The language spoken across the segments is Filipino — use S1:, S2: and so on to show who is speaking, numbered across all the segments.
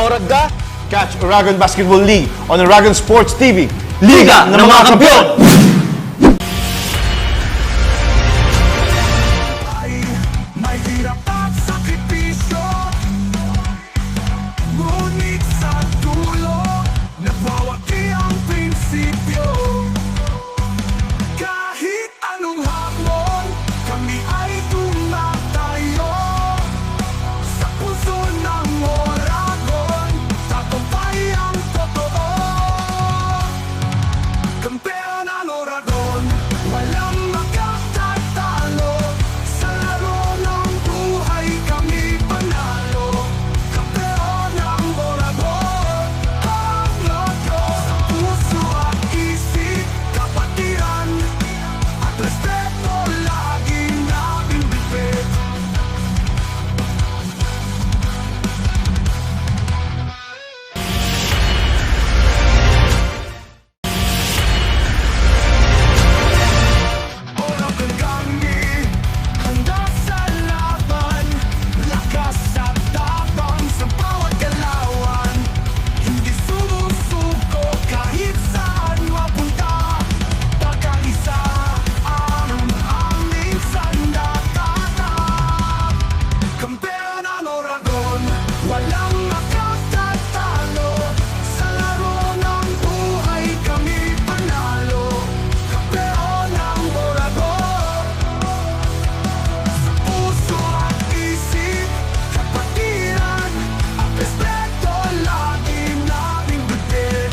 S1: Oragon. Catch Oragon Basketball League on Oragon Sports TV. Liga ng mga Kampiyon!
S2: May hirap at sakripisyo, ngunit sa dulo nagwawagi ang prinsipyo. Kahit anong hamon, kami ay tumatayo. Sa puso ng Oragon, tagumpay ang totoo. Kampeon ang Oragon, walang magkatatalo. Sa laro ng buhay kami panalo. Kampeon ang Oragon, ang logo. Sa puso at isip, kapatiran at respeto lagi namin bibig. Oragon kami, handa sa laban. Lakas at tapang sa bawat galawan. Hindi sumusuko kahit saan mapunta. Pagkaisa ang aming sandata. Kampeon ang Oragon, walang makatatalo. Sa laro ng buhay kami panalo. Kampeon ang Oragon, sa puso at isip, kapatiran at respeto lagi naming bitbit.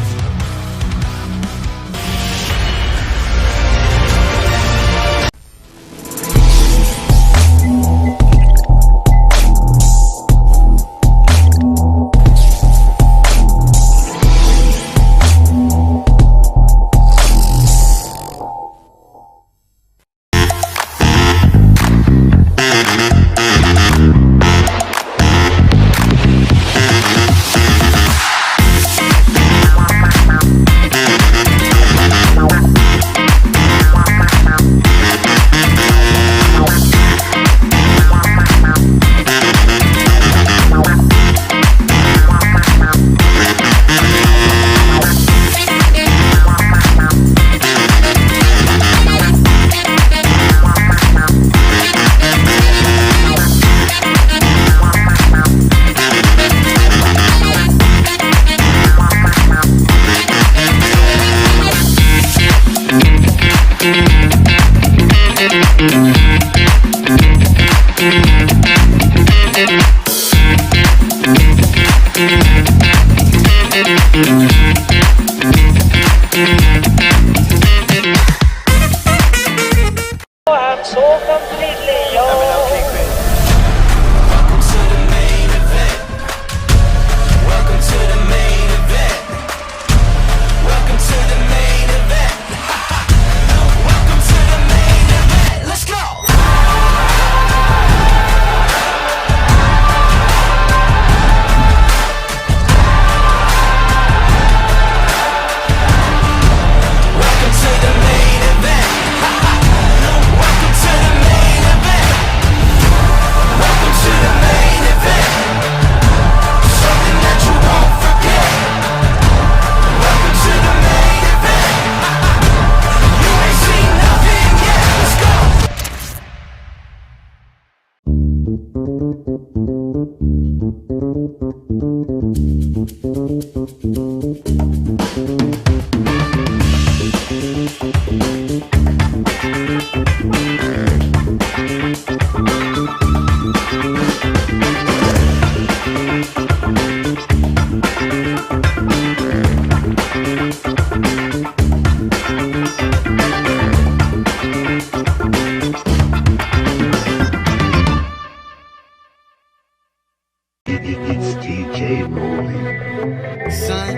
S3: I'm so completely yours.
S2: Welcome to the main event. Welcome to the main event. Welcome to the main event. Welcome to the main event. Let's go. Welcome to the main event. Welcome to the main event. Welcome to the main event. Something that you won't forget. Welcome to the main event. You ain't seen nothing yet. Let's go.
S4: Son,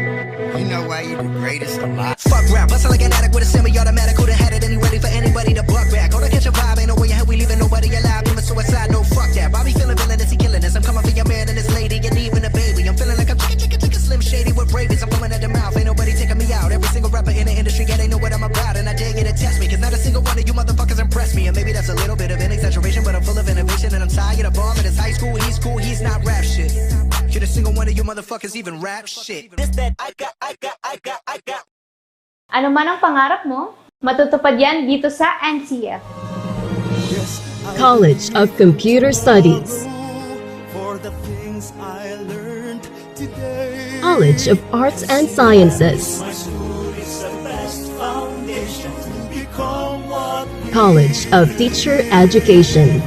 S4: you know why you the greatest alive.
S5: Fuck rap, bustin' like an addict with a semi-automatic. Who'da had it and he ready for anybody to buck back. Gonna catch a vibe, ain't no way in hell we leaving nobody alive. Even suicide, no fuck that. Bobby feeling villainous, he killing us. I'm coming for your man and his lady and even a baby. I'm feeling like I'm chicken, Slim Shady with rabies. I'm coming at the mouth, ain't nobody taking me out. Every single rapper in the industry, yeah, they know what I'm about. And I dare you to test me, cause not a single one of you motherfuckers impress me. And maybe that's a little bit of an exaggeration, but I'm full of innovation. And I'm tired of bombing. It's high school, he's cool, he's not rap shit. Should've single one of you motherfuckers even rap shit. This that I got.
S6: Ano man ang pangarap mo, matutupad yan dito sa NCF.
S7: College of Computer Studies, College of Arts and Sciences, College of Teacher Education,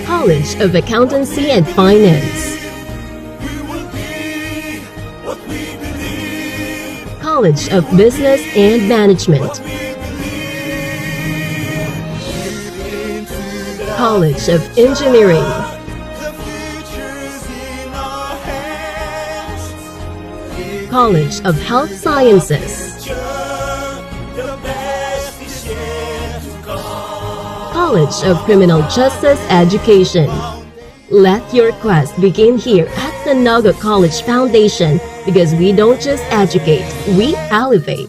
S7: College of Accountancy and Finance, College of Business and Management, College of Engineering, College of Health Sciences, College of Criminal Justice Education. Let your quest begin here at the Naga College Foundation, because we don't just educate, we elevate.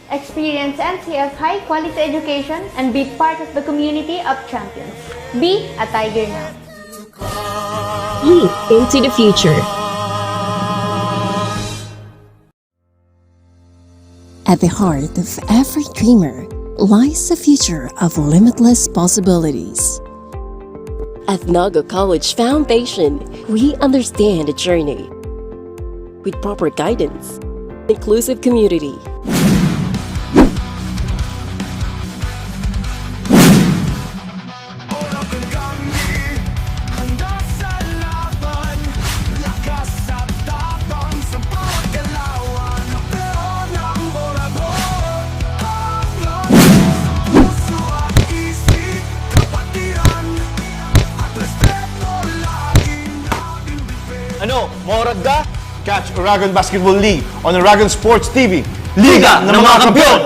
S6: Experience NCF high-quality education and be part of the community of champions. Be a Tiger now.
S7: Leap into the future.
S8: At the heart of every dreamer lies the future of limitless possibilities.
S7: At Naga College Foundation, we understand the journey with proper guidance, inclusive community,
S1: Ano, morad ka? Catch Oragon Basketball League on Oragon Sports TV. Liga ng mga Kampiyon!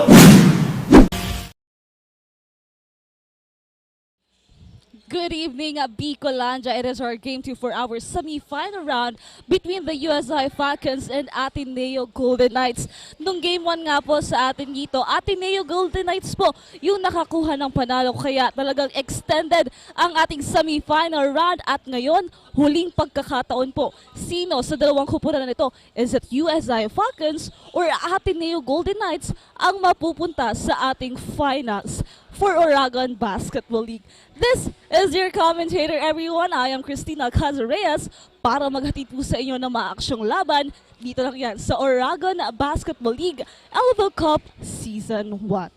S9: Good evening, Bicolanja. It is our game 2 for our semi-final round between the USI Falcons and Ateneo Golden Knights. Nung game 1 nga po sa atin dito, Ateneo Golden Knights po yung nakakuha ng panalo, kaya talagang extended ang ating semi-final round. At ngayon, huling pagkakataon po, sino sa dalawang kupunan na ito, is it USI Falcons or Ateneo Golden Knights ang mapupunta sa ating finals for Oragon Basketball League? This is your commentator, everyone. I am Christina Cazareas para maghatid po sa inyo ng mga aksyong laban dito lang yan sa Oragon Basketball League Elavil Cup Season 1.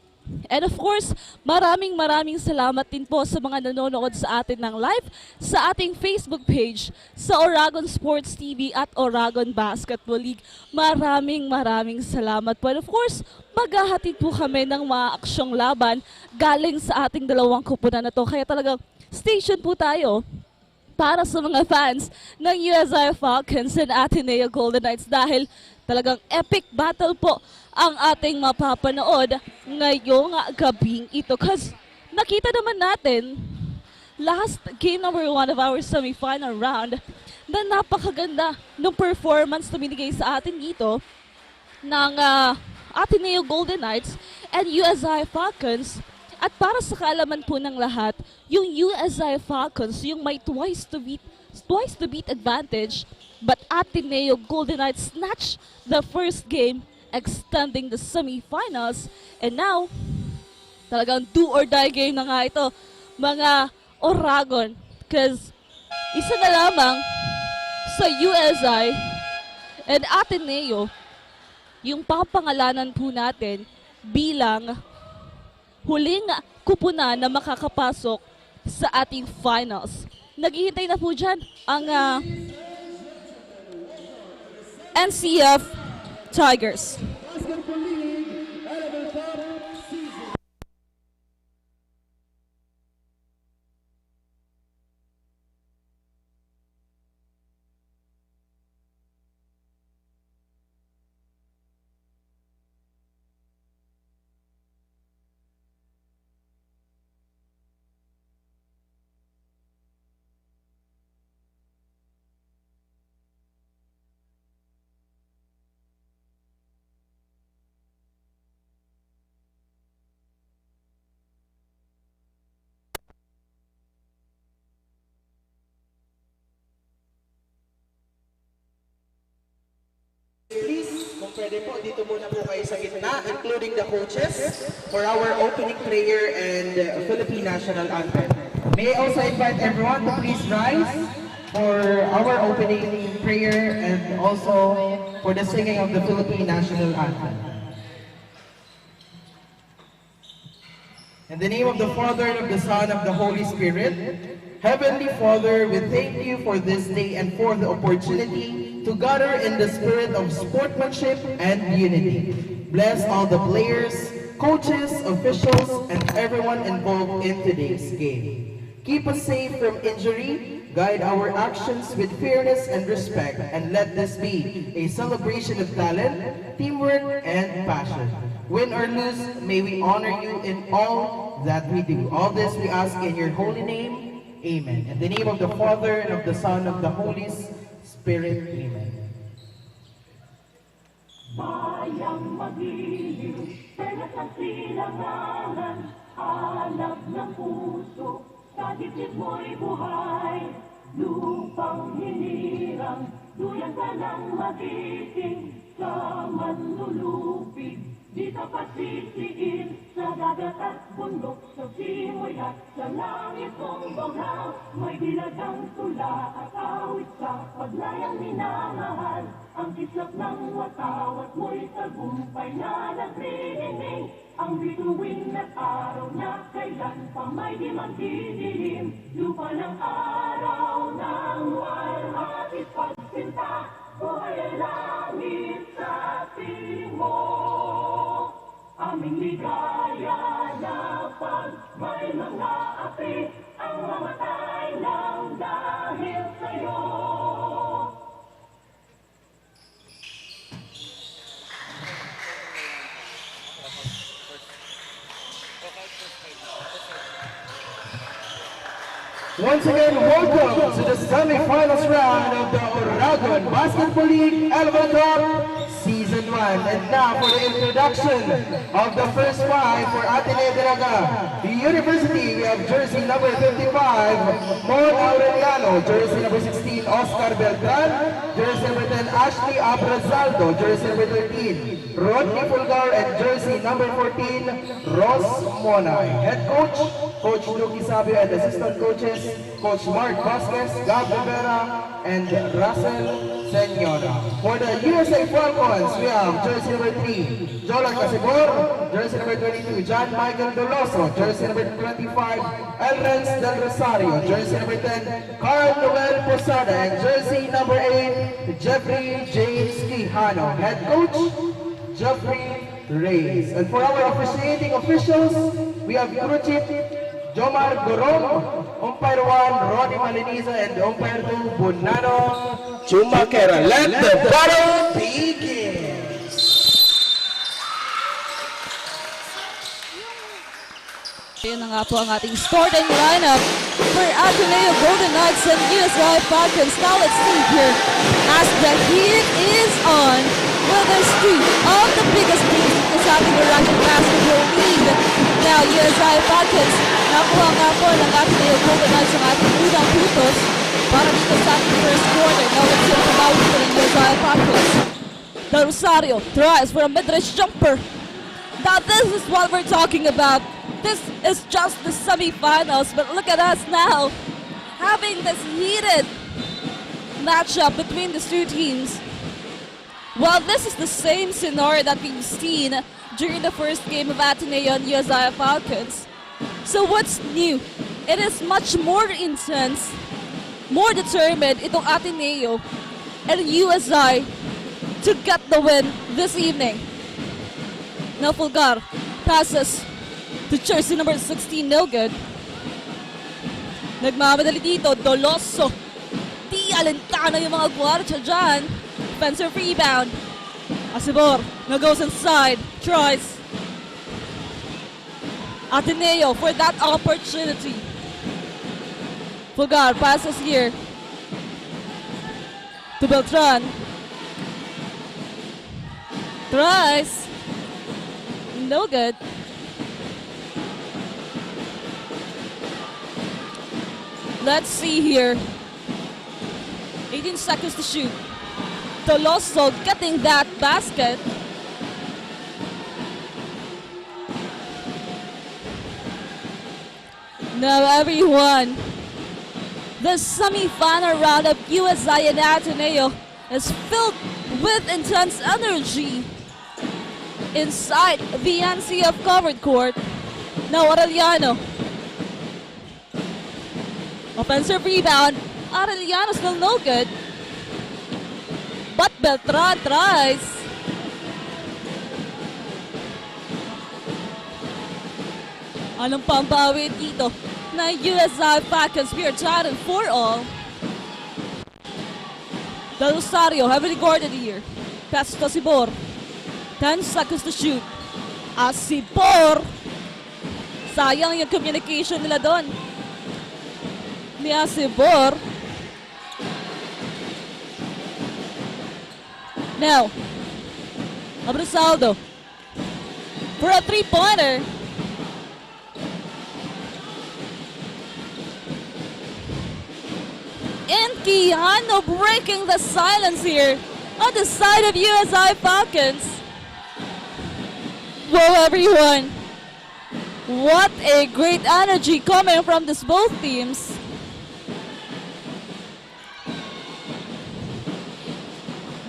S9: And of course, maraming salamat din po sa mga nanonood sa atin ng live sa ating Facebook page sa Oragon Sports TV at Oragon Basketball League. Maraming salamat po. And of course, maghahatid po kami ng mga aksyong laban galing sa ating dalawang kupunan na to. Kaya talagang station po tayo para sa mga fans ng USI Falcons and Ateneo Golden Knights dahil talagang epic battle po ang ating mapapanood ngayong gabing ito. Kasi nakita naman natin last game number 1 of our semi-final round na napakaganda ng performance na binigay sa atin dito ng Ateneo Golden Knights and USI Falcons. At para sa kaalaman po ng lahat, yung USI Falcons, yung may twice to beat advantage, but Ateneo Golden Knights snatched the first game, extending the semi-finals. And now, talagang do or die game na nga ito, mga Oragon. Because isa na lamang sa USI and Ateneo yung papangalanan po natin bilang huling kupunan na makakapasok sa ating finals. Naghihintay na po dyan ang NCF Tigers.
S10: Pwede po, dito muna po kayo sa gitna, including the coaches, for our opening prayer and Philippine National Anthem. May I also invite everyone to please rise for our opening prayer and also for the singing of the Philippine National Anthem. In the name of the Father, and of the Son, and of the Holy Spirit, Heavenly Father, we thank you for this day and for the opportunity to gather in the spirit of sportsmanship and unity. Bless all the players, coaches, officials, and everyone involved in today's game. Keep us safe from injury, guide our actions with fairness and respect, and let this be a celebration of talent, teamwork, and passion. Win or lose, may we honor you in all that we do. All this we ask in your holy name. Amen. In the name of the Father, and of the Son, and of the Holy Spirit. Amen.
S2: Bayang magiliw, telas ang silanganan, hanap ng puso, sa dibdib mo'y buhay. Lupang hinirang, duyan ka ng magiting, sa manlulupig. Di ka pasisiin sa dagat at bundok, sa simoy at sa langit mong banghaw. May dilagang tula at awit sa paglayang minamahal. Ang kislap ng wataw at mo'y tagumpay na nagriningning. Ang bituin at araw na kailan pa may di magdidilim. Lupa ng araw ng walhati pagsinta, buhay langit sa timog. Aming ligaya na pag may mga api, ang mamatay lang dahil sa'yo.
S10: Once again, welcome to the semifinals round of the Oragon Basketball League Elavil Cup Season 1. And now for the introduction of the first five for Ateneo de Naga. The University, we have jersey number 55, MARIANO, jersey number 16, Oscar Beltran, jersey number 10, Ashley Abrazaldo, jersey number 13, Rodney Pulgar, and jersey number 14, Ross Monay. Head coach, Coach Luki Sabio, and assistant coaches, Coach Mark Vasquez, Gab Rivera, and Russell Senora. For the USA Falcons, we have jersey number 3, Jolan Casibor, jersey number 22, John Michael Doloso, jersey number 25, Elrens Del Rosario, jersey number 10, Carl Noel Posada, and jersey number 8, Jeffrey James Quijano. Head coach, Jeffrey Reyes. And for our officiating officials, we have crew chief Jomar Gorong, umpire 1 Ronnie Maliniza, and umpire 2 Bonano Chumakera. Let the battle begin!
S9: Ayan na nga po ang ating starting lineup for Ateneo Golden Knights and USY Falcons. Now let's see here as the heat is on with the streak of the biggest team sa ating Oragon Basketball League. Now USY Falcons, nakuha nga po ng Ateneo Golden Knights ang ating unang puntos para dito sa ating first quarter. Now let's see ang pabawit ko ng USY Falcons. Del Rosario tries for a mid-range jumper. Now this is what we're talking about. This is just the semifinals, but look at us now, having this heated matchup between the two teams. Well, this is the same scenario that we've seen during the first game of Ateneo and USI Falcons. So what's new? It is much more intense, more determined itong Ateneo and USI to get the win this evening. Now Fulgar passes to jersey number 16, no good. Nagmamadali dito, Doloso. Di alentana yung mga gwardiya dyan. Defensive rebound. Asibor, now goes inside, tries. Ateneo for that opportunity. Fulgar passes here to Beltran. Tries. No good. Let's see here. 18 seconds to shoot. Toloso getting that basket. Now everyone, the semi-final round of USI and Ateneo is filled with intense energy inside the NCF covered court. Now Arellano, offensive rebound. Arellano still no good, but Beltran tries. Anong pambawi dito na USI Falcons? We are tied in 4-all. Del Rosario heavily guarded here. Pass to Sibor. 10 seconds to shoot. Sibor. Sayang yung communication nila doon. Ni Sibor. Now, Abrasaldo for a three-pointer. And Quijano breaking the silence here on the side of USI Falcons. Whoa, everyone. What a great energy coming from these both teams.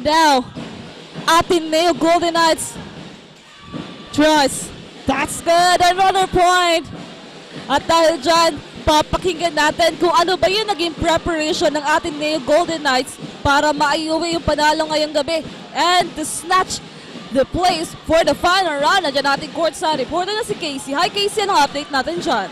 S9: Now, Ateneo Golden Knights tries. That's good. Another point. At dahil dyan, papakinggan natin kung ano ba yung naging preparation ng Ateneo Golden Knights para maiuwi yung panalo ngayong gabi and to snatch the place for the final round. Nandiyan natin courtside reporter na si Casey. Hi Casey, anong update natin dyan?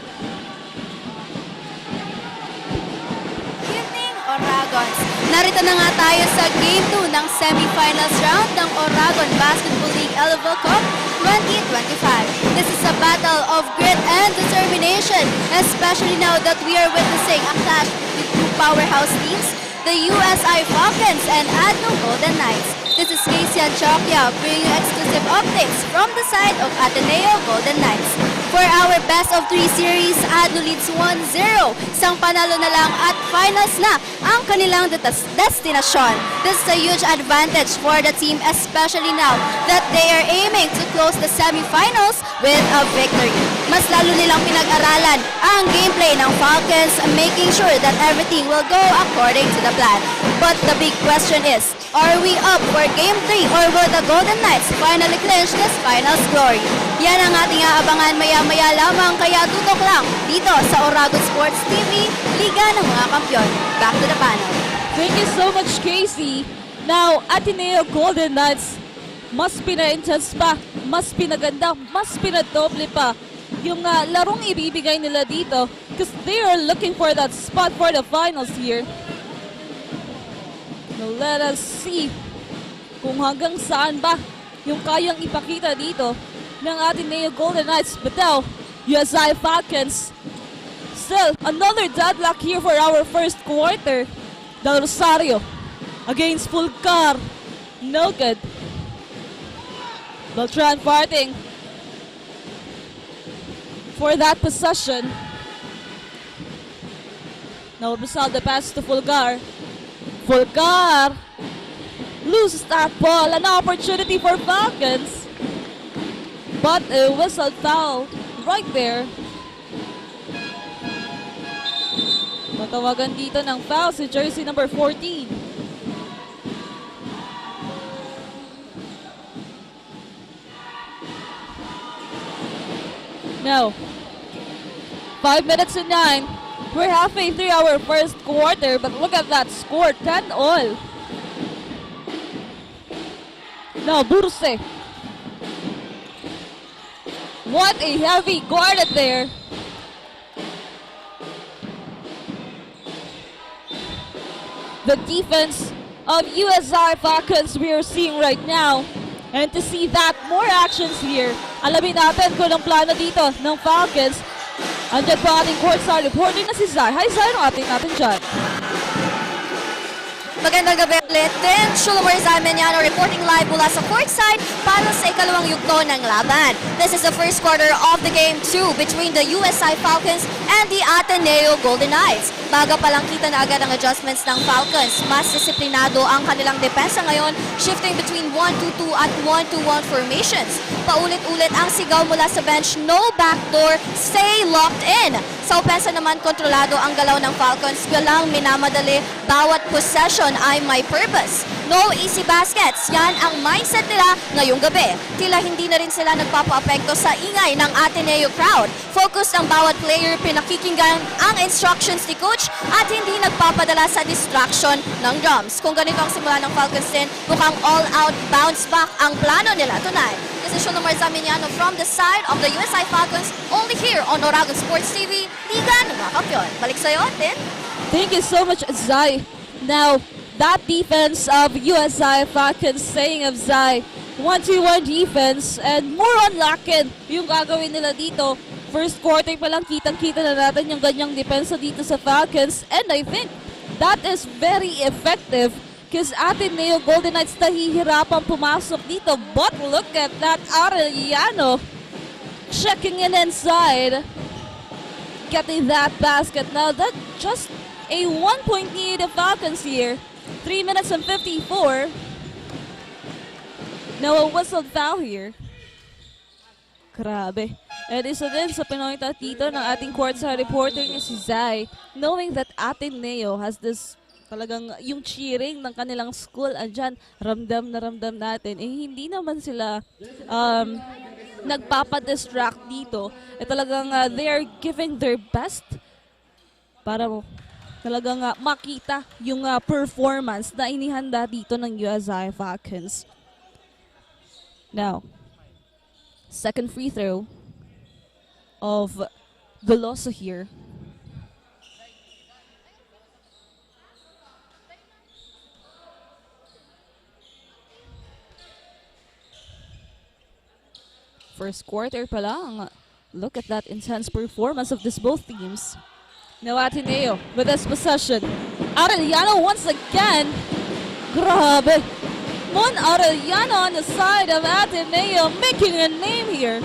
S11: Evening, Oragons. Narito na nga tayo sa Game 2 ng semifinals round ng Oragon Basketball League Elavil Cup 2025. This is a battle of grit and determination, especially now that we are witnessing a clash between two powerhouse teams, the USI Falcons and ADNU Golden Knights. This is Casey Anchoquia bringing you exclusive updates from the side of Ateneo Golden Knights. For our best of 3 series, ADNU leads 1-0. Isang panalo na lang at finals na ang kanilang destinasyon. This is a huge advantage for the team, especially now that they are aiming to close the semifinals with a victory. Mas lalo nilang pinag-aralan ang gameplay ng Falcons, making sure that everything will go according to the plan. But the big question is, are we up for Game 3 or will the Golden Knights finally clinch this finals glory? Yan ang ating aabangan maya-maya lamang, kaya tutok lang dito sa Oragon Sports TV, Liga ng mga Kampiyon. Back to the panel.
S9: Thank you so much, Casey. Now, Ateneo Golden Knights, mas pina-intense pa, mas pinaganda, mas pinadoble pa yung larong ibibigay nila dito because they are looking for that spot for the finals here. Now, let us see kung hanggang saan ba yung kayang ipakita dito ng Ateneo Golden Knights. But now, USI Falcons, still another deadlock here for our first quarter. Del Rosario against Fulcar. No good. Beltran fighting for that possession. Now Rizal the pass to Fulcar. Fulcar loses that ball. An opportunity for Falcons. But a whistle foul right there. Matawagan dito ng foul si jersey number 14. Now, 5 minutes and 9. We're halfway through our first quarter, but look at that score, 10-all. Now, Burse. What a heavy guarded there. The defense of USI Falcons we are seeing right now. And to see that, more actions here. Alamin natin kung ang plano dito ng Falcons. Andyan po ating courtside reporter na si Zay. Hi Zay, anong update natin dyan?
S11: Magandang gabi ulit din. Shulomar Zalmeniano reporting live mula sa courtside para sa ikalawang yugto ng laban. This is the first quarter of the game 2 between the USI Falcons and the Ateneo Golden Knights. Baga palang kita na agad ang adjustments ng Falcons. Mas disiplinado ang kanilang depensa ngayon, shifting between 1-2-2 at 1-2-1 formations. Paulit-ulit ang sigaw mula sa bench, no backdoor, stay locked in. Sa opensa naman, kontrolado ang galaw ng Falcons, galang minamadali, bawat possession ay may purpose. No easy baskets, yan ang mindset nila ngayong gabi. Tila hindi na rin sila nagpapaapekto sa ingay ng Ateneo crowd. Focused ang bawat player, pinakikinggan ang instructions ni coach at hindi nagpapadala sa distraction ng drums. Kung ganito ang simula ng Falcons din, mukhang all-out bounce back ang plano nila tonight. Decision ng MARIANO from the side of the USI Falcons, only here on Oragon Sports TV, Liga ng mga Kampiyon. Balik sa'yo, Tin.
S9: Thank you so much, Zai. Now, that defense of USI Falcons, saying of Zai, 1-2-1 defense and more on lock-in yung gagawin nila dito. First quarter pa lang, kitang-kita na natin yung ganyang depensa dito sa Falcons, and I think that is very effective because Ateneo Golden Knights nahihirapan pumasok dito. But look at that, Arellano checking in inside, getting that basket. Now that's just a 1-point lead of Falcons here. 3 minutes and 54. Now a whistled foul here. Grabe. And isa din sa pinointa dito ng ating courtside reporter ni si Zai, knowing that Ateneo has this talagang yung cheering ng kanilang school, andyan, ramdam na ramdam natin. Eh, hindi naman sila nagpapadistract dito. Eh, talagang they are giving their best para talagang makita yung performance na inihanda dito ng USI Falcons. Now, second free throw of Veloso here. First quarter pa lang. Look at that intense performance of this both teams. Now Ateneo with this possession. Arellano once again. Grabe. Mon Arellano on the side of Ateneo making a name here.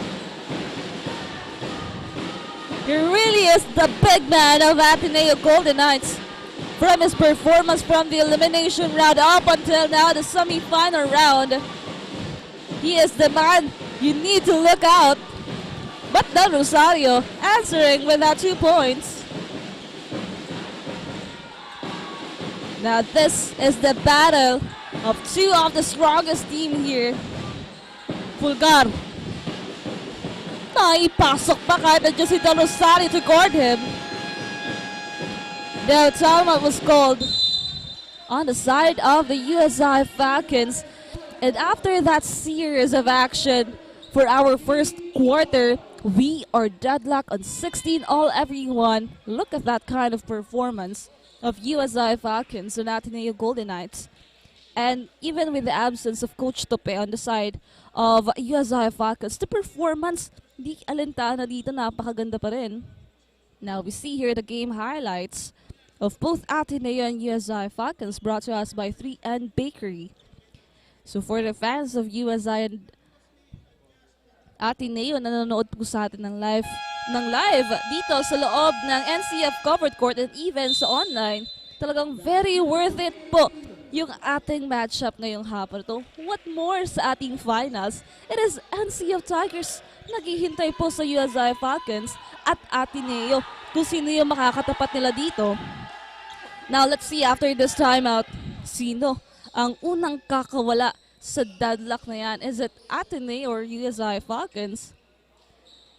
S9: He really is the big man of Ateneo Golden Knights. From his performance from the elimination round up until now the semi-final round, he is the man you need to look out. But Del Rosario answering with that 2 points. Now this is the battle of two of the strongest team here. Fulgar. Naipasok pa kahit nandiyan si Del Rosario to guard him. The timeout was called on the side of the USI Falcons. And after that series of action for our first quarter, we are deadlocked on 16 all everyone. Look at that kind of performance of USI Falcons and Ateneo Golden Knights. And even with the absence of Coach Tope on the side of USI Falcons, the performance, di alintana dito, napakaganda pa rin. Now we see here the game highlights of both Ateneo and USI Falcons, brought to us by 3N Bakery. So for the fans of USI and Ateneo na nanonood po sa atin ng live dito sa loob ng NCF covered court and even sa online, talagang very worth it po yung ating matchup ngayong hapon to. What more sa ating finals? It is NCF Tigers naghihintay po sa USI Falcons at Ateneo kung sino yung makakatapat nila dito. Now let's see after this timeout, sino ang unang kakawala sa deadlock na yan? Is it Ateneo or USI Falcons?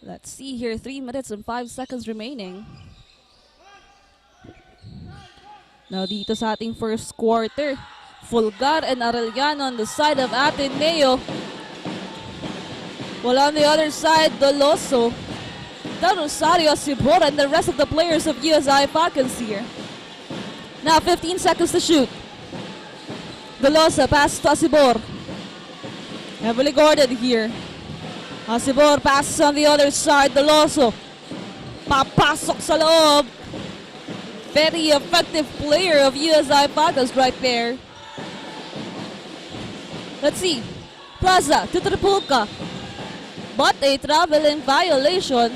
S9: Let's see here, 3 minutes and 5 seconds remaining. Now dito sa ating first quarter, Fulgar and Arellano on the side of Ateneo. While on the other side, Doloso, Del Rosario, Sibora, and the rest of the players of USI Falcons here. Now 15 seconds to shoot. Doloso pass to Asibor. Heavily guarded here. Asibor passes on the other side. Doloso papasok sa loob. Very effective player of USI Falcons right there. Let's see. Plaza to Tripulka. But a traveling violation.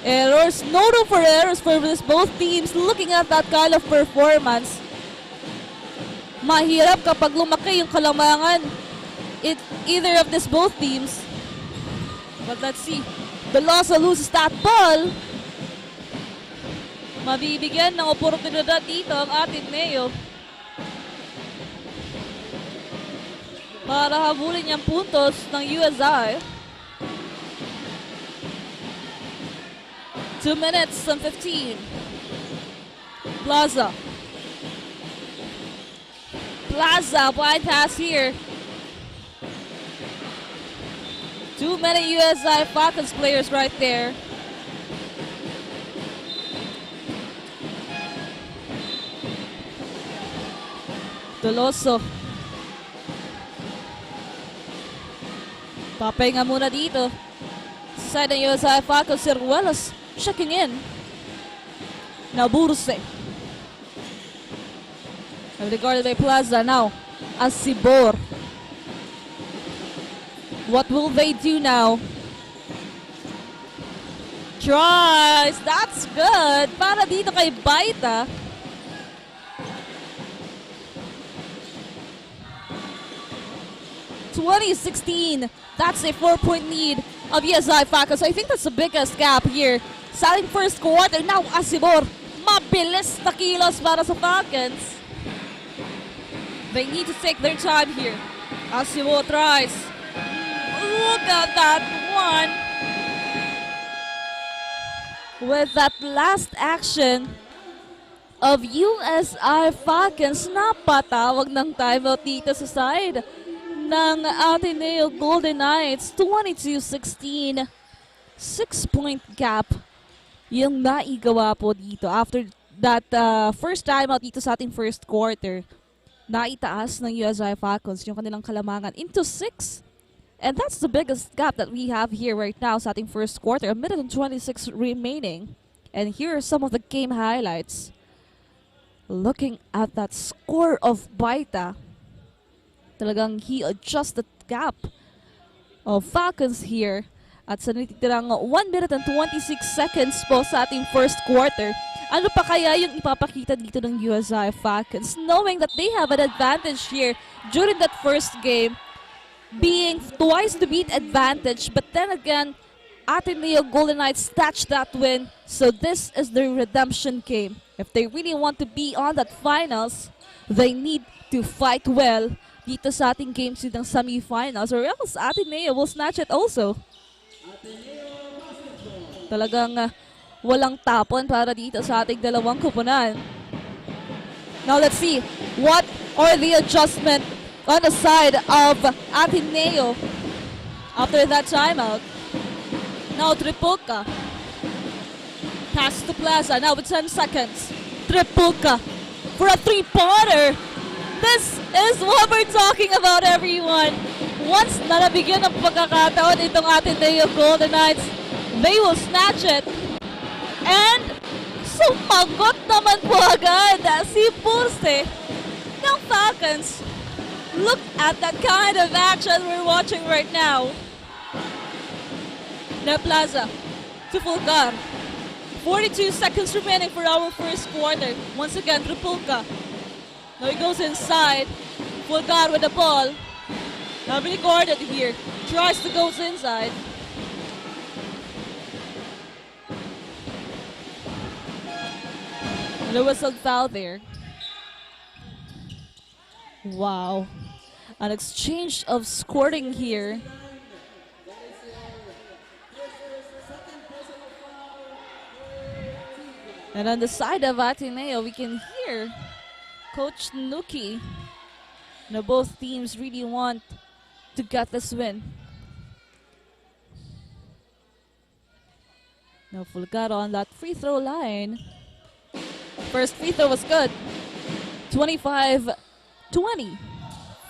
S9: Errors, no room for errors for this both teams. Looking at that kind of performance, mahirap kapag lumaki yung kalamangan either of this both teams. But let's see. Veloso loses that ball. Mabibigyan ng oportunidad dito ang ADNU para habulin yung puntos ng USI. 2 minutes and 15. Plaza, wide pass here. Too many USI Falcons players right there. Veloso. Papahinga muna dito. Side ng USI Falcons, Ciruelas checking in. Naburse. Regarded by Plaza now. Asibor. What will they do now? Tries. That's good. Para dito kay Baita. (2016). That's a 4-point lead of USI Falcons. I think that's the biggest gap here. Starting first quarter. Now Asibor. Mabilis na kilos para sa Falcons. They need to take their time here. Asibor tries. Look at that one. With that last action of USI Falcons, napatawag ng timeout dito sa side ng ADNU Golden Knights. 22-16. 6-point gap yung naigawa po dito. After that first timeout dito sa ating first quarter, naitaas ng USI Falcons yung kanilang kalamangan into 6. And that's the biggest gap that we have here right now sa ating first quarter. 1 minute and 26 remaining. And here are some of the game highlights. Looking at that score of Baita, talagang he adjusted the gap of Falcons here. At sa natitirang 1 minute and 26 seconds po sa ating first quarter, ano pa kaya yung ipapakita dito ng USI Falcons, knowing that they have an advantage here during that first game, being twice to beat advantage, but then again, ADNU Golden Knights snatched that win, so this is their redemption game. If they really want to be on that finals, they need to fight well dito sa ating games ng semifinals, or else ADNU will snatch it also. Talagang walang tapon para dito sa ating dalawang kupunan. Now let's see what are the adjustment on the side of ADNU after that timeout. Now Tripulka. Pass to Plaza. Now with 10 seconds. Tripulka for a three-pointer. This is what we're talking about, everyone. Once na nabigyan ng pagkakataon itong ADNU Golden Knights, they will snatch it. And sumagot naman po agad si Pulse ng Falcons. Look at that kind of action we're watching right now. Now Plaza to Fulgar. 42 seconds remaining for our first quarter. Once again, Tripulka. Now he goes inside. Fulgar with the ball. Now really guarded here. Tries to go inside. And there was a foul there. Wow. An exchange of scoring here. And on the side of ADNU, we can hear Coach Nuki. Now both teams really want to get this win. Now Fulgaro on that free throw line. First free throw was good. 25-20.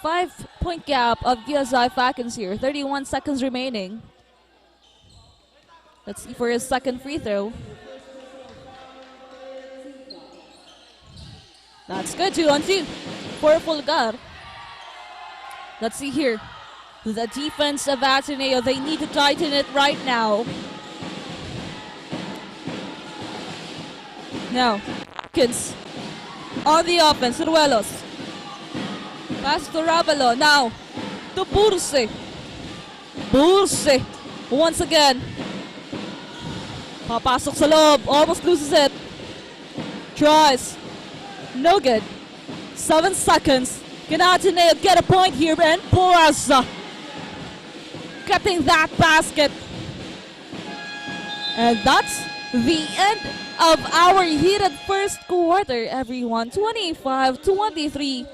S9: 5-point gap of USI Falcons here. 31 seconds remaining. Let's see for his second free throw. That's good. 2-on-2 for Fulgar. Let's see here. The defense of ADNU, they need to tighten it right now. Now, Kins on the offense, Ruelos. Pass to Ravelo. Now, to Burse. Burse, once again. Papasok sa loob. Almost loses it. Tries. No good. 7 seconds. Can Ateneo get a point here? And Boraza cutting that basket. And that's the end of our heated first quarter, everyone. 25-23.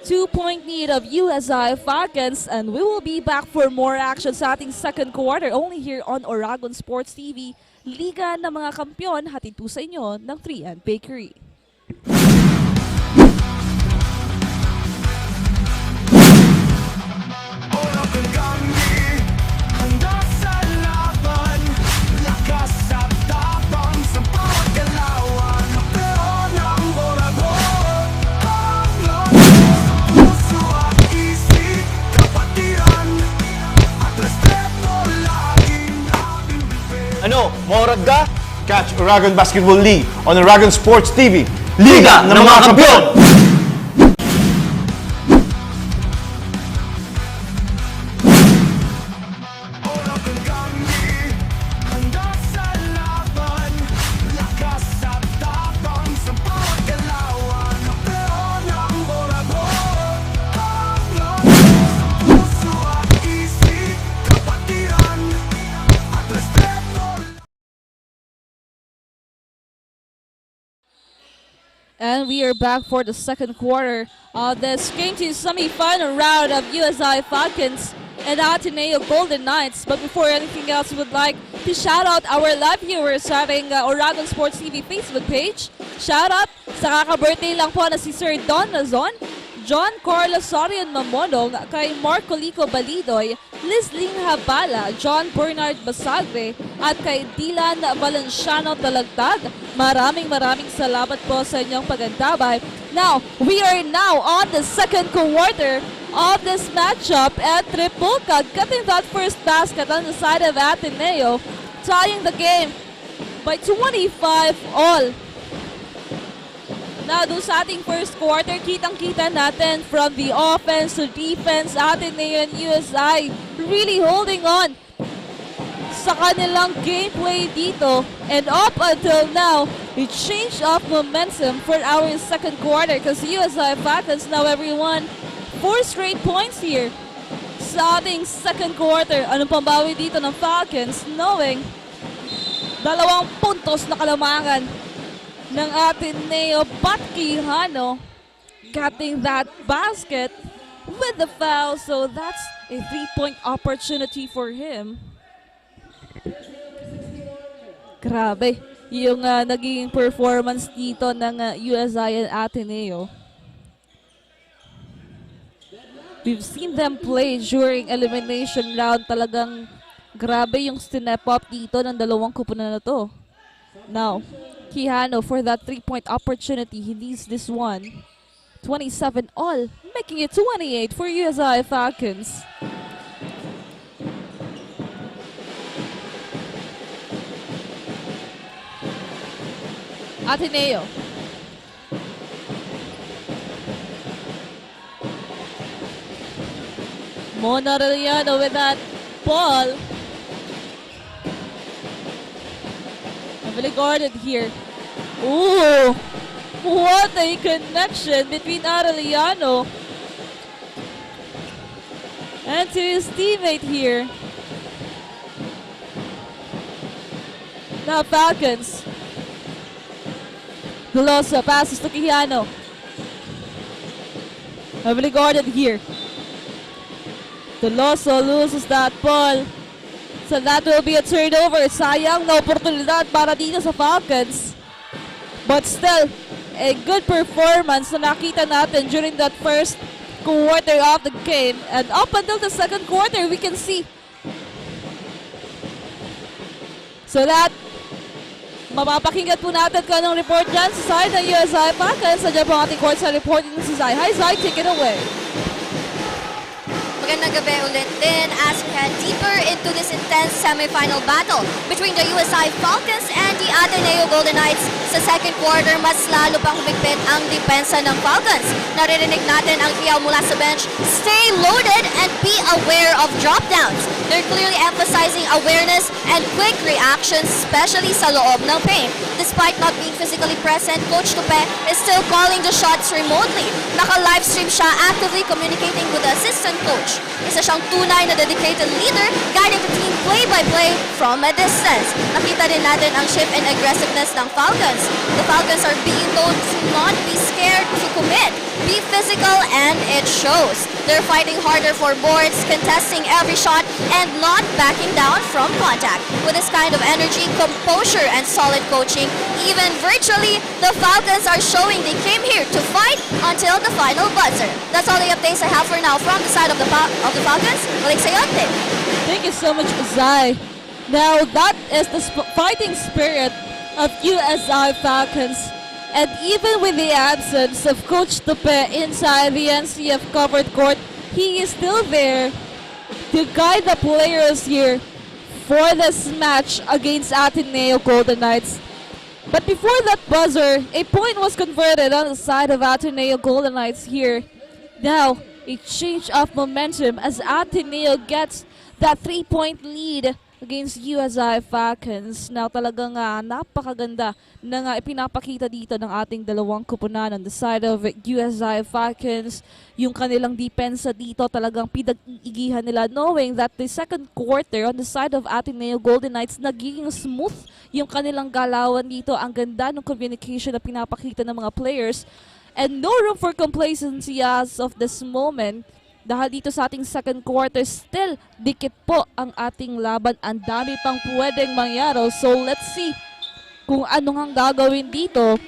S9: 2-point lead of USI Falcons, and we will be back for more action sa ating second quarter only here on Oragon Sports TV. Liga ng mga Kampyon, hatid po sa inyo ng 3 Bakery.
S1: Ano, maurag ka? Catch Oragon Basketball League on Oragon Sports TV. Liga ng mga Kampyon!
S9: And we are back for the second quarter of this game to semi-final round of USI Falcons and Ateneo Golden Knights. But before anything else, we would like to shout out our live viewers sa ating Oragon Sports TV Facebook page. Shout out sa kaka-birthday lang po na si Sir Don Nazon, John Carlos Sorian Mamonong, kay Marco Lico Balidoy, Lizling Habala, John Bernard Basagre, at kay Dylan Valenciano Talagtag. Maraming salamat po sa inyong pagantabay. Now, we are now on the second quarter of this matchup, and Tripulca cutting that first basket on the side of Ateneo, tying the game by 25 all. Now, doon sa ating first quarter, kitang-kita natin from the offense to defense, Ateneo and USI really holding on sa kanilang gameplay dito. And up until now, a change of momentum for our second quarter because USI Falcons now everyone 4 straight points here sa ating second quarter. Anong pambawi dito ng Falcons knowing 2 puntos na kalamangan ng Ateneo, but Quijano getting that basket with the foul, so that's a 3-point opportunity for him. Grabe yung naging performance dito ng USI and Ateneo. We've seen them play during elimination round. Talagang grabe yung step up dito ng dalawang kupunan na to. Now, Quijano for that 3-point opportunity. He needs this one. 27 all, making it 28 for USI Falcons. Ateneo. Monareliano with that ball. Heavily guarded here. Ooh, what a connection between Arellano and to his teammate here. Now Falcons. Veloso passes to Quijano. Heavily guarded here. Veloso loses that ball. So that will be a turnover. Sayang na oportunidad para dito sa Falcons. But still, a good performance na nakita natin during that first quarter of the game. And up until the second quarter, we can see. So that, mapapakinggan po natin kung anong report dyan sa side ng USI Falcons. Sadya po ang ating court sa report dito si Zai. Hi Zai, take it away.
S11: Magandang gabi ulit din as we head deeper into this intense semi-final battle between the USI Falcons and the Ateneo Golden Knights. Sa second quarter, mas lalo pang humigpit ang depensa ng Falcons. Naririnig natin ang iyaw mula sa bench, stay loaded and be aware of drop downs. They're clearly emphasizing awareness and quick reactions, especially sa loob ng paint. Despite not being physically present, Coach Tupe is still calling the shots remotely. Naka-livestream siya, actively communicating with the assistant coach. Isa siyang tunay na dedicated leader, guiding the team play-by-play from a distance. Nakita din natin ang shift in aggressiveness ng Falcons. The Falcons are being told to not be scared to commit, be physical, and it shows. They're fighting harder for boards, contesting every shot, and not backing down from contact. With this kind of energy, composure, and solid coaching, even virtually, the Falcons are showing they came here to fight until the final buzzer. That's all the updates I have for now from the side of the Falcons. Balik sa'yo, Tim.
S9: Thank you so much, Zai. Now, that is the fighting spirit of USI Falcons. And even with the absence of Coach Tupe inside the NCF covered court, he is still there to guide the players here for this match against Ateneo Golden Knights. But before that buzzer, a point was converted on the side of Ateneo Golden Knights here. Now, a change of momentum as Ateneo gets that 3-point lead against USI Falcons. Now talagang napakaganda na ipinapakita dito ng ating dalawang kupunan on the side of USI Falcons. Yung kanilang depensa dito talagang pinag-iigihan nila, knowing that the second quarter on the side of Ateneo Golden Knights nagiging smooth yung kanilang galawan dito. Ang ganda ng communication na pinapakita ng mga players. And no room for complacency as of this moment. Dahil dito sa ating second quarter, still dikit po ang ating laban. Ang dami pang pwedeng mangyari. So let's see kung ano ang gagawin dito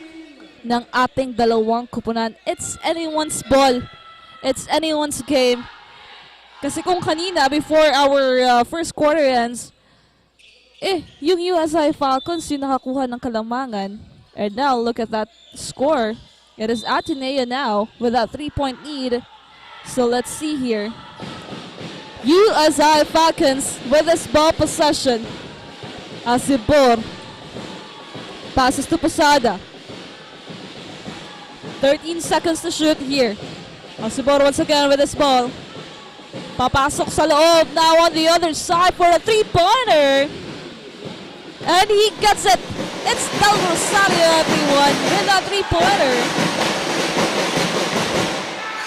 S9: ng ating dalawang kupunan. It's anyone's ball. It's anyone's game. Kasi kung kanina, before our first quarter ends, yung USI Falcons yung nakakuha ng kalamangan. And now, look at that score. It is Ateneo now with that 3-point lead. So let's see here. USI Falcons with this ball possession. Asibor passes to Posada. 13 seconds to shoot here. Asibor once again with this ball. Papasok sa loob. Now on the other side for a 3-pointer. And he gets it. It's Del Rosario, everyone, with a 3-pointer.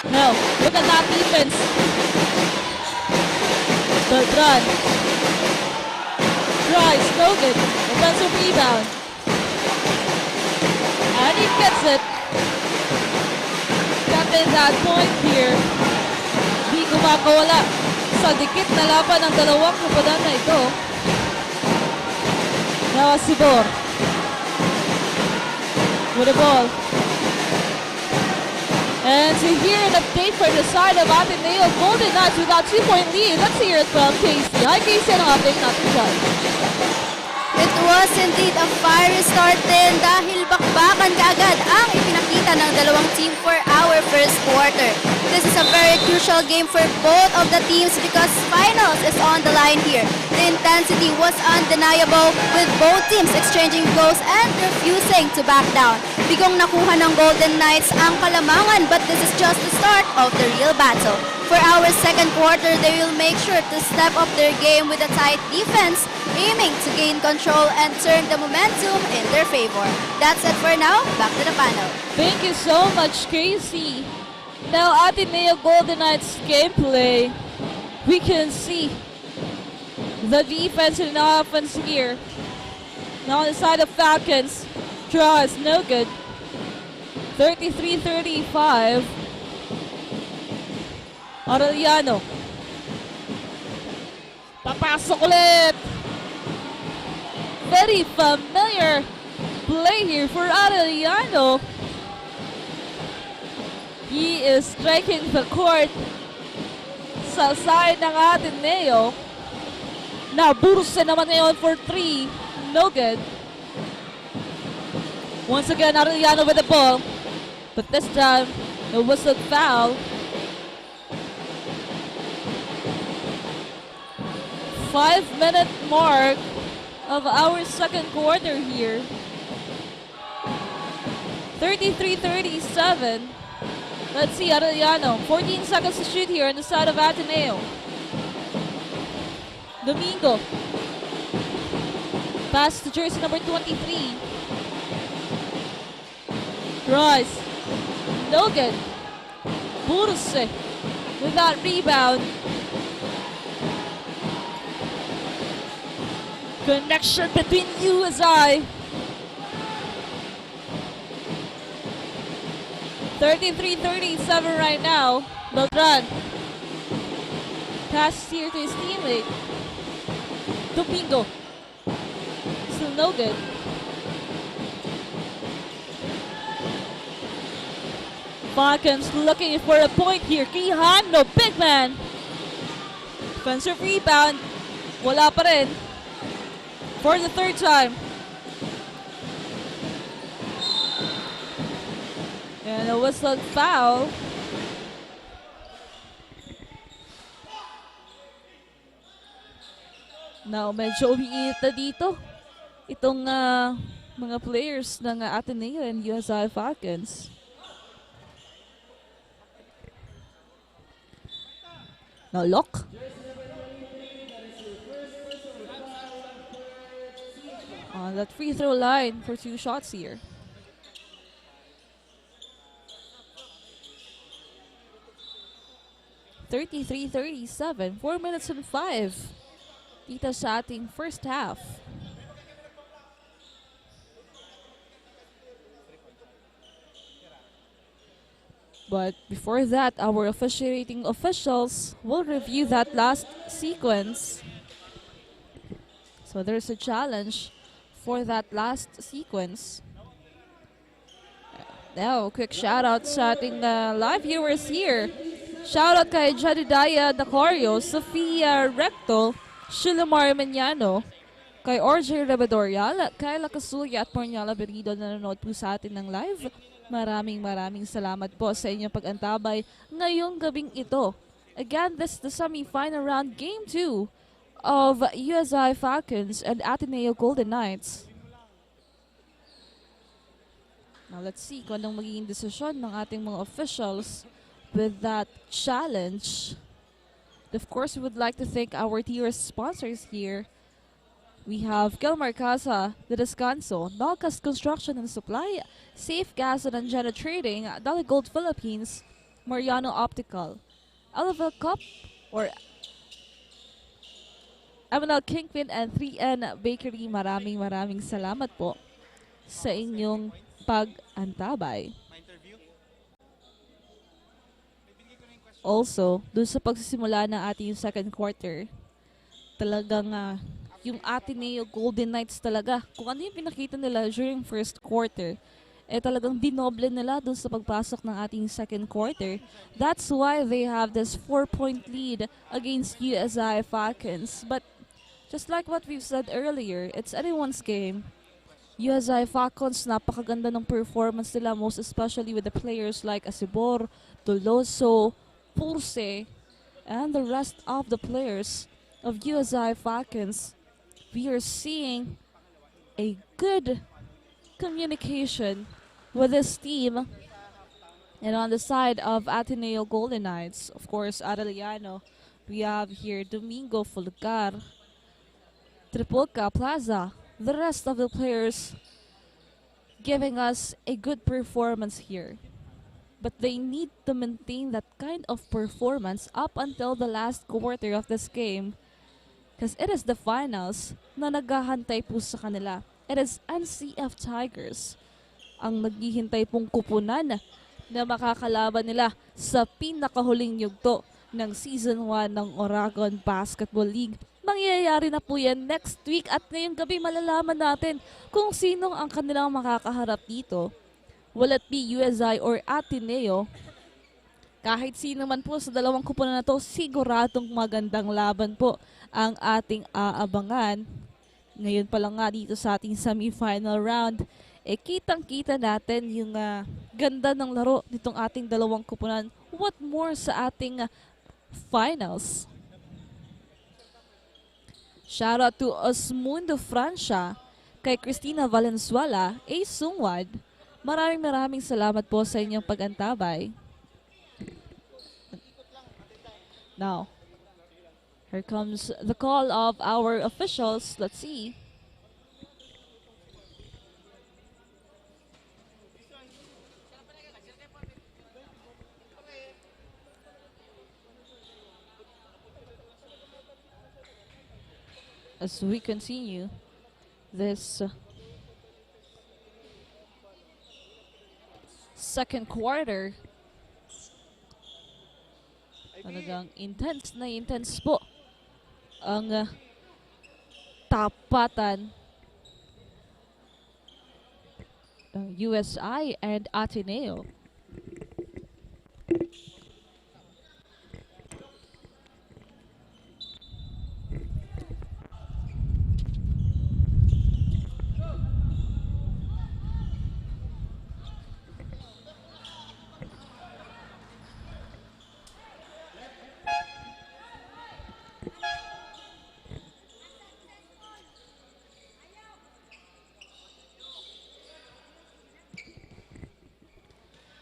S9: Now, look at that defense. Bertrand. Tries, no good. Offensive rebound. And he gets it. Captain that point here. Di kumakawala sa dikit na laban ng dalawang kapanan na ito. Now, Sibor. With the ball. And to hear an update from the side of Ateneo Golden Knights with that 2-point lead. Let's hear it from Casey. Hi Casey, anong update natin dyan?
S11: It was indeed a fiery start din dahil bakbakan kaagad ang ipinakita ng dalawang team for our first quarter. This is a very crucial game for both of the teams because finals is on the line here. The intensity was undeniable with both teams exchanging blows and refusing to back down. Bigong nakuha ng Golden Knights ang kalamangan but this is just the start of the real battle. For our second quarter, they will make sure to step up their game with a tight defense, aiming to gain control and turn the momentum in their favor. That's it for now. Back to the panel.
S9: Thank you so much, Casey. Now, Ateneo Golden Knights gameplay, we can see the defense and offense here. Now on the side of Falcons, draw is no good. 33-35. Arellano. Papasok ulit. Very familiar play here for Arellano. He is striking the court sa side ng Ateneo. Now, Bursa naman ngayon for 3. No good. Once again, Arellano with the ball. But this time, it was a foul. 5-minute mark of our second quarter here. 33-37. Let's see, Arellano. 14 seconds to shoot here on the side of Ateneo. Domingo. Pass to jersey number 23. Rice. No good. Burse with that rebound. Connection between USI. 33-37 right now. Beltran. Pass here to his teammate. Domingo. Still no good. Falcons looking for a point here. Quijano, big man. Defensive rebound. Wala pa rin. For the third time. And a whistled foul. Now, medyo umiinit na dito. Itong mga players ng Ateneo and USI Falcons. Now, lock. On that free throw line for 2 shots here. (33-37), 4 minutes and 5 dito sa ating first half. But before that, our officiating officials will review that last sequence. So there's a challenge for that last sequence. Now, quick shout out sa ating live viewers here. Shout out kay Jadidiah Dacorio, Sofia Recto, Shilomar Menyano, kay RJ Rebedorial, kay Lakasuya at Porniala Berido na nanonood po sa atin ng live. Maraming salamat po sa inyong pag-antabay ngayong gabing ito. Again, this is the semi-final round, Game 2 of USI Falcons and Ateneo Golden Knights. Now let's see kung anong magiging desisyon ng ating mga officials with that challenge. Of course, we would like to thank our dear sponsors here. We have GILMAR, CASA, the DESCANSO, NOLCAST Construction and Supply, Safe Gas and Angena Trading, DELIGOLD Philippines, MARIANO Optical, Elavil Cup, or KINGPIN, and 3N Bakery. Maraming salamat po sa inyong pag-antabay. Also, dun sa pagsisimula ng ating second quarter, talagang yung Ateneo Golden Knights talaga, kung ano yung pinakita nila during first quarter, talagang dinoble nila dun sa pagpasok ng ating second quarter. That's why they have this 4-point lead against USI Falcons. But just like what we've said earlier, it's anyone's game. USI Falcons, napakaganda ng performance nila, most especially with the players like Asibor, Toloso, Pulse, and the rest of the players of USI Falcons. We are seeing a good communication with this team. And on the side of Ateneo Golden Knights, of course, Arellano, we have here Domingo, Fulgar, Tripolca, Plaza, the rest of the players giving us a good performance here. But they need to maintain that kind of performance up until the last quarter of this game. Because it is the finals na naghahantay po sa kanila. It is NCF Tigers ang naghihintay pong kupunan na makakalaban nila sa pinakahuling yugto ng Season 1 ng Oragon Basketball League. Mangyayari na po yan next week at ngayong gabi malalaman natin kung sino ang kanilang makakaharap dito. Will it be USI or Ateneo? Kahit sino man po sa dalawang kupunan na to, siguradong magandang laban po ang ating aabangan. Ngayon pa lang nga dito sa ating semi-final round, kitang-kita natin yung ganda ng laro nitong ating dalawang kupunan. What more sa ating finals? Shoutout to Osmundo Francia, kay Cristina Valenzuela, A. Sungwad, Maraming salamat po sa inyong pag-antabay. Now, here comes the call of our officials. Let's see. As we continue this second quarter, talagang intense po ang tapatan ng USI and Ateneo.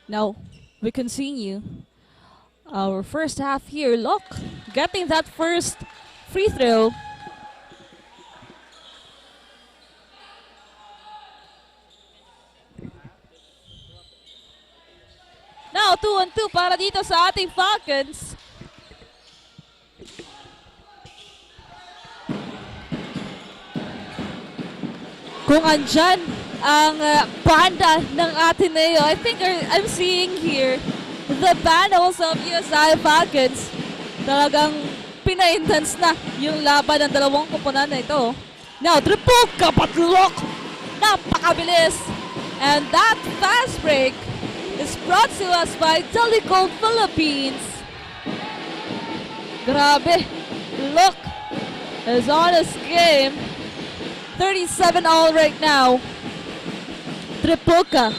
S9: Now, we continue our first half here. Look, getting that first free throw. Now, 2-on-2 para dito sa ating Falcons. Kung andyan ang banda ng Ateneo, I think I'm seeing here the banners of USI Falcons. Talagang pina-intense na yung laban ng dalawang koponan na ito. Now, triple kapatlok! Napakabilis! And that fast break is brought to us by DELIGOLD Philippines. Grabe! Look is on his game. 37 all right now. Tripoca.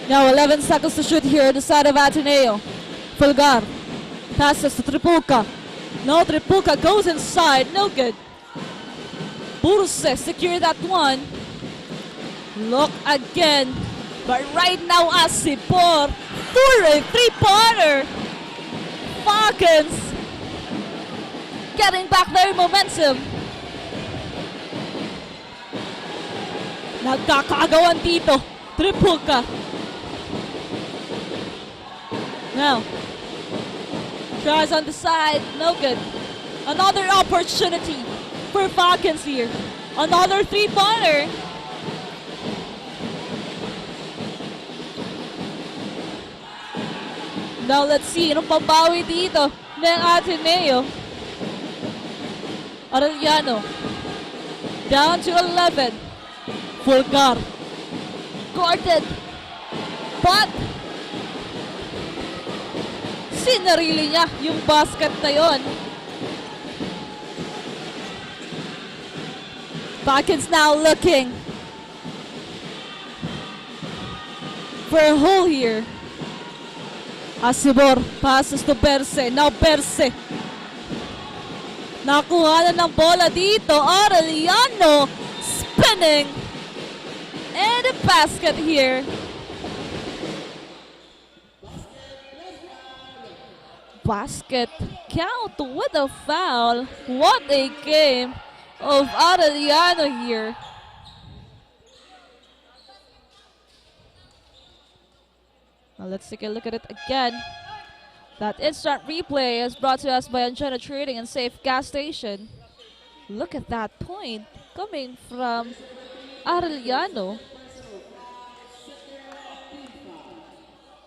S9: Now 11 seconds to shoot here on the side of Ateneo. Fulgar passes to Tripuca. No, Tripuca goes inside. No good. Burse secure that one. Look again. But right now, Asipor for a three-pointer. Falcons getting back their momentum. Nagkakaagawan dito. Tripuca. Now, tries on the side, no good. Another opportunity for Falcons here. Another three-pointer. Now let's see, anong pambawi dito ng Ateneo. Arellano. Down to 11. Fulgar. Guarded. But sinarili niya yung basket na yon. Falcons now looking for a hole here. Asibor passes to Perse. Now Perse. Nakuha na ng bola dito. Arellano spinning. And a basket here. Basket count with a foul. What a game of Arellano here. Now let's take a look at it again. That instant replay is brought to us by Anjana Trading and Safe Gas Station. Look at that point coming from Arellano.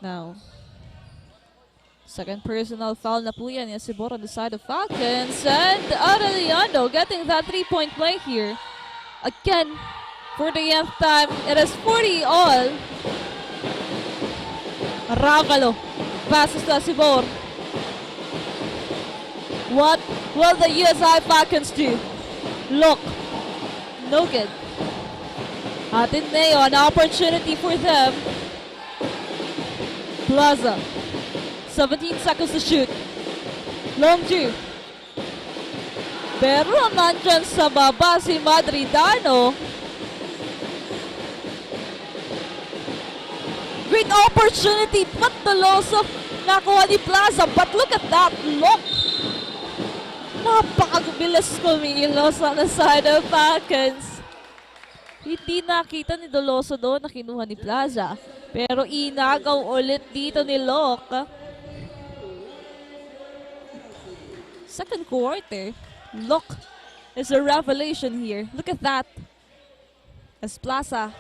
S9: Now, second personal foul na po yan. Sibor on the side of Falcons. And Arellano getting that three-point play here. Again, for the nth time, it is 40 all. Ravalo passes to Sibor. What will the USI Falcons do? Look, no good. ADNU, an opportunity for them. Plaza, 17 seconds to shoot. Long two. Pero nandyan sa baba si Madridano. Great opportunity, but the loss of nakuha ni Plaza. But look at that, look. Napakabilis kumilos on the side of Falcons. Hindi nakita ni Doloso doon na kinuha ni Plaza. Pero inagaw ulit dito ni Locke. Second quarter, Locke is a revelation here. Look at that. As Plaza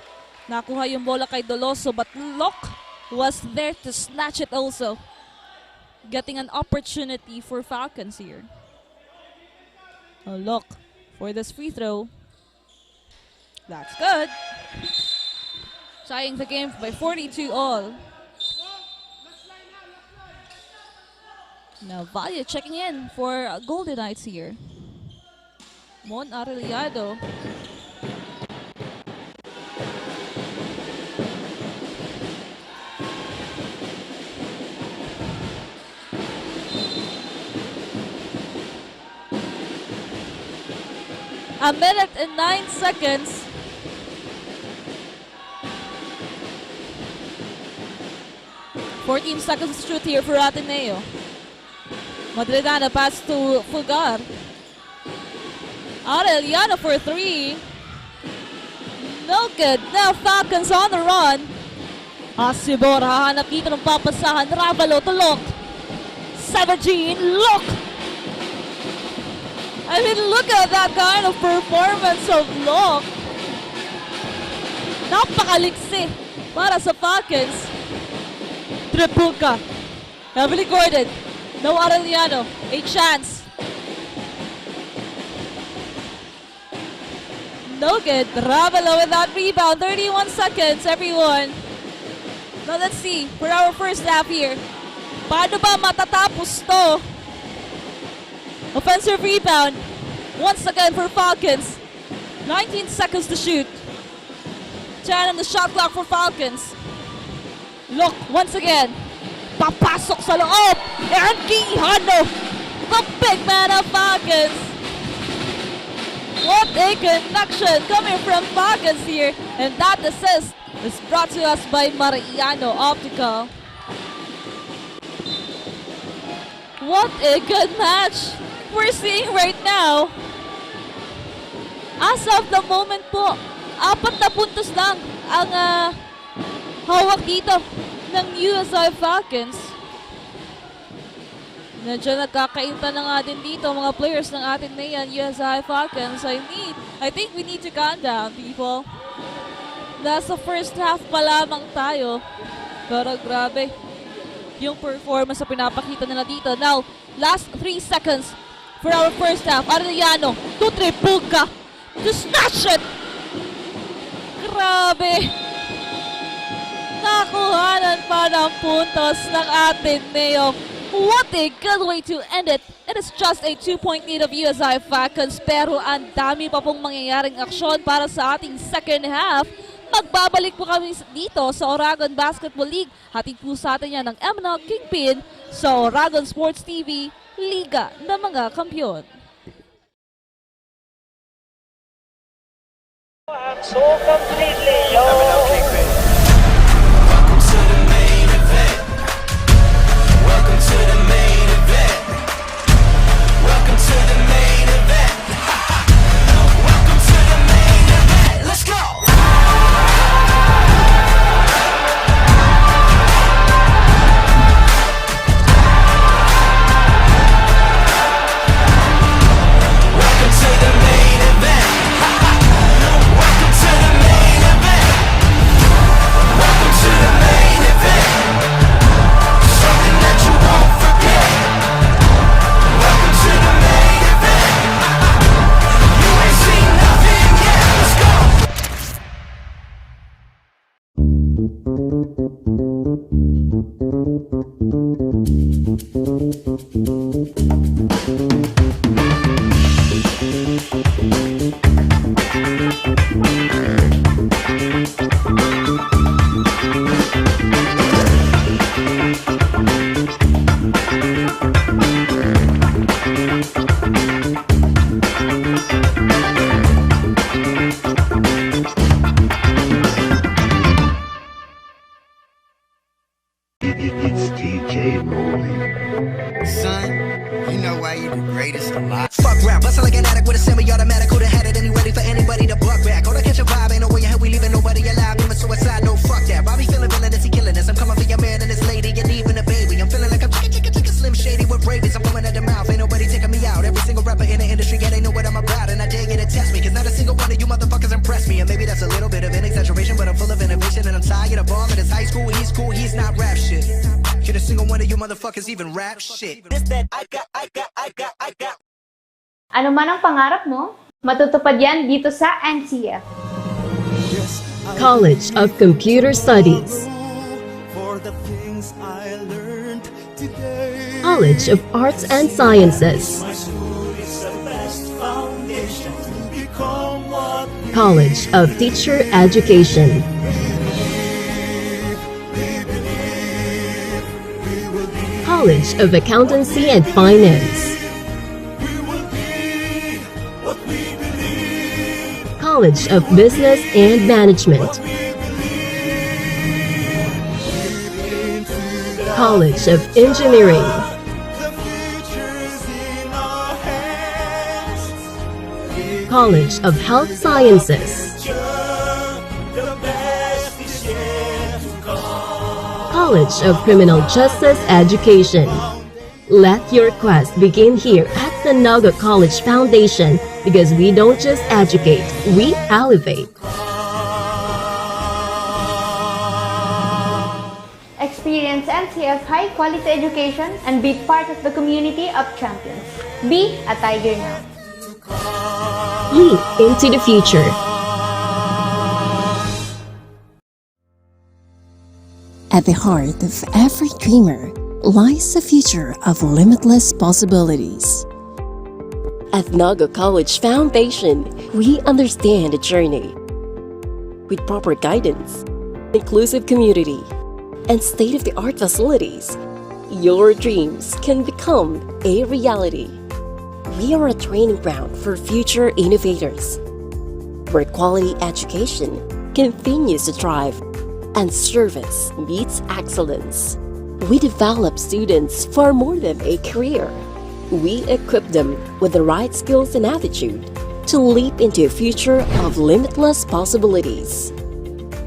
S9: nakuha yung bola kay Doloso, but Locke was there to snatch it also. Getting an opportunity for Falcons here. Oh, look, for this free throw. That's good. Tying the game by 42 all. Now Valle checking in for Golden Knights here. Mon Arellano. A minute and 9 seconds. Fourteen seconds to shoot here for ADNU. Madridano pass to Fulgar. Arellano for three. No good. Now Falcons on the run. Asibor hahanap dito ng papasahan. Ravalo to Locke. 17. Locke. I mean, look at that kind of performance of Locke. Napakaliksi para sa Falcons. Tripulka. Heavily guarded. No Arellano. A chance. No good. Ravelo with that rebound. 31 seconds, everyone. Now let's see for our first half here. Paano ba matatapos to? Offensive rebound. Once again for Falcons. 19 seconds to shoot. 10 on the shot clock for Falcons. Look, once again. Papasok sa loob. And Quijano, the big man of Falcons. What a connection coming from Falcons here. And that assist is brought to us by Mariano Optical. What a good match we're seeing right now. As of the moment po, 4 na puntos lang ang hawak dito ng USI Falcons. Medyo nagkakainta na nga din dito mga players ng atin na yan, USI Falcons. I think we need to calm down, people. Nasa first half pa lamang tayo. Pero grabe, yung performance na pinapakita nila dito. Now, last 3 seconds for our first half. Arellano to Tripulka to snatch it! Grabe! Nakuhanan pa ng puntos ng ADNU. What a good way to end it. It is just a 2-point lead of USI Falcons, pero ang dami pa pong mangyayaring aksyon para sa ating second half. Magbabalik po kami dito sa Oragon Basketball League. Hatid po sa atin yan ng MNL Kingpin sa Oragon Sports TV, Liga ng mga Kampiyon.
S3: I'm so completely yours.
S2: Welcome to the main event. Welcome to the main event. Welcome to the main event. Welcome to the main event. Let's go. Welcome to the main event. Welcome to the main event.
S4: why you the greatest alive.
S5: Fuck rap, bustin' like an addict with a semi-automatic. Who'da had it and he ready for anybody to buck back. Hold on, catch a vibe, ain't no way in hell we leaving nobody alive. Even suicide, no fuck that. Bobby feeling villainous, he killing us. I'm coming for your man and his lady, and even a baby. I'm feeling like I'm chicka slim shady with rabies. I'm coming at the mouth, ain't nobody taking me out. Every single rapper in the industry, yeah, they know what I'm about. And I dare you to test me, cause not a single one of you motherfuckers impress me. And maybe that's a little bit of an exaggeration, but I'm full of innovation. And I'm tired of all of this high school, he's cool, he's not rap shit. Can a single one of you motherfuckers even rap shit? This that I got.
S6: Ano man ang pangarap mo, matutupad yan dito sa NCF.
S7: College of Computer Studies, College of Arts and Sciences, College of Teacher Education, College of Accountancy and Finance, College of Business and Management, College of Engineering, College of Health Sciences, College of Criminal Justice Education. Let your quest begin here at the Naga College Foundation, because we don't just educate, we elevate.
S6: Experience NCF high-quality education and be part of the community of champions. Be a Tiger now.
S7: Leap into the future.
S8: At the heart of every dreamer lies the future of limitless possibilities.
S7: At Naga College Foundation, we understand the journey. With proper guidance, inclusive community, and state-of-the-art facilities, your dreams can become a reality. We are a training ground for future innovators, where quality education continues to thrive and service meets excellence. We develop students for more than a career. We equip them with the right skills and attitude to leap into a future of limitless possibilities.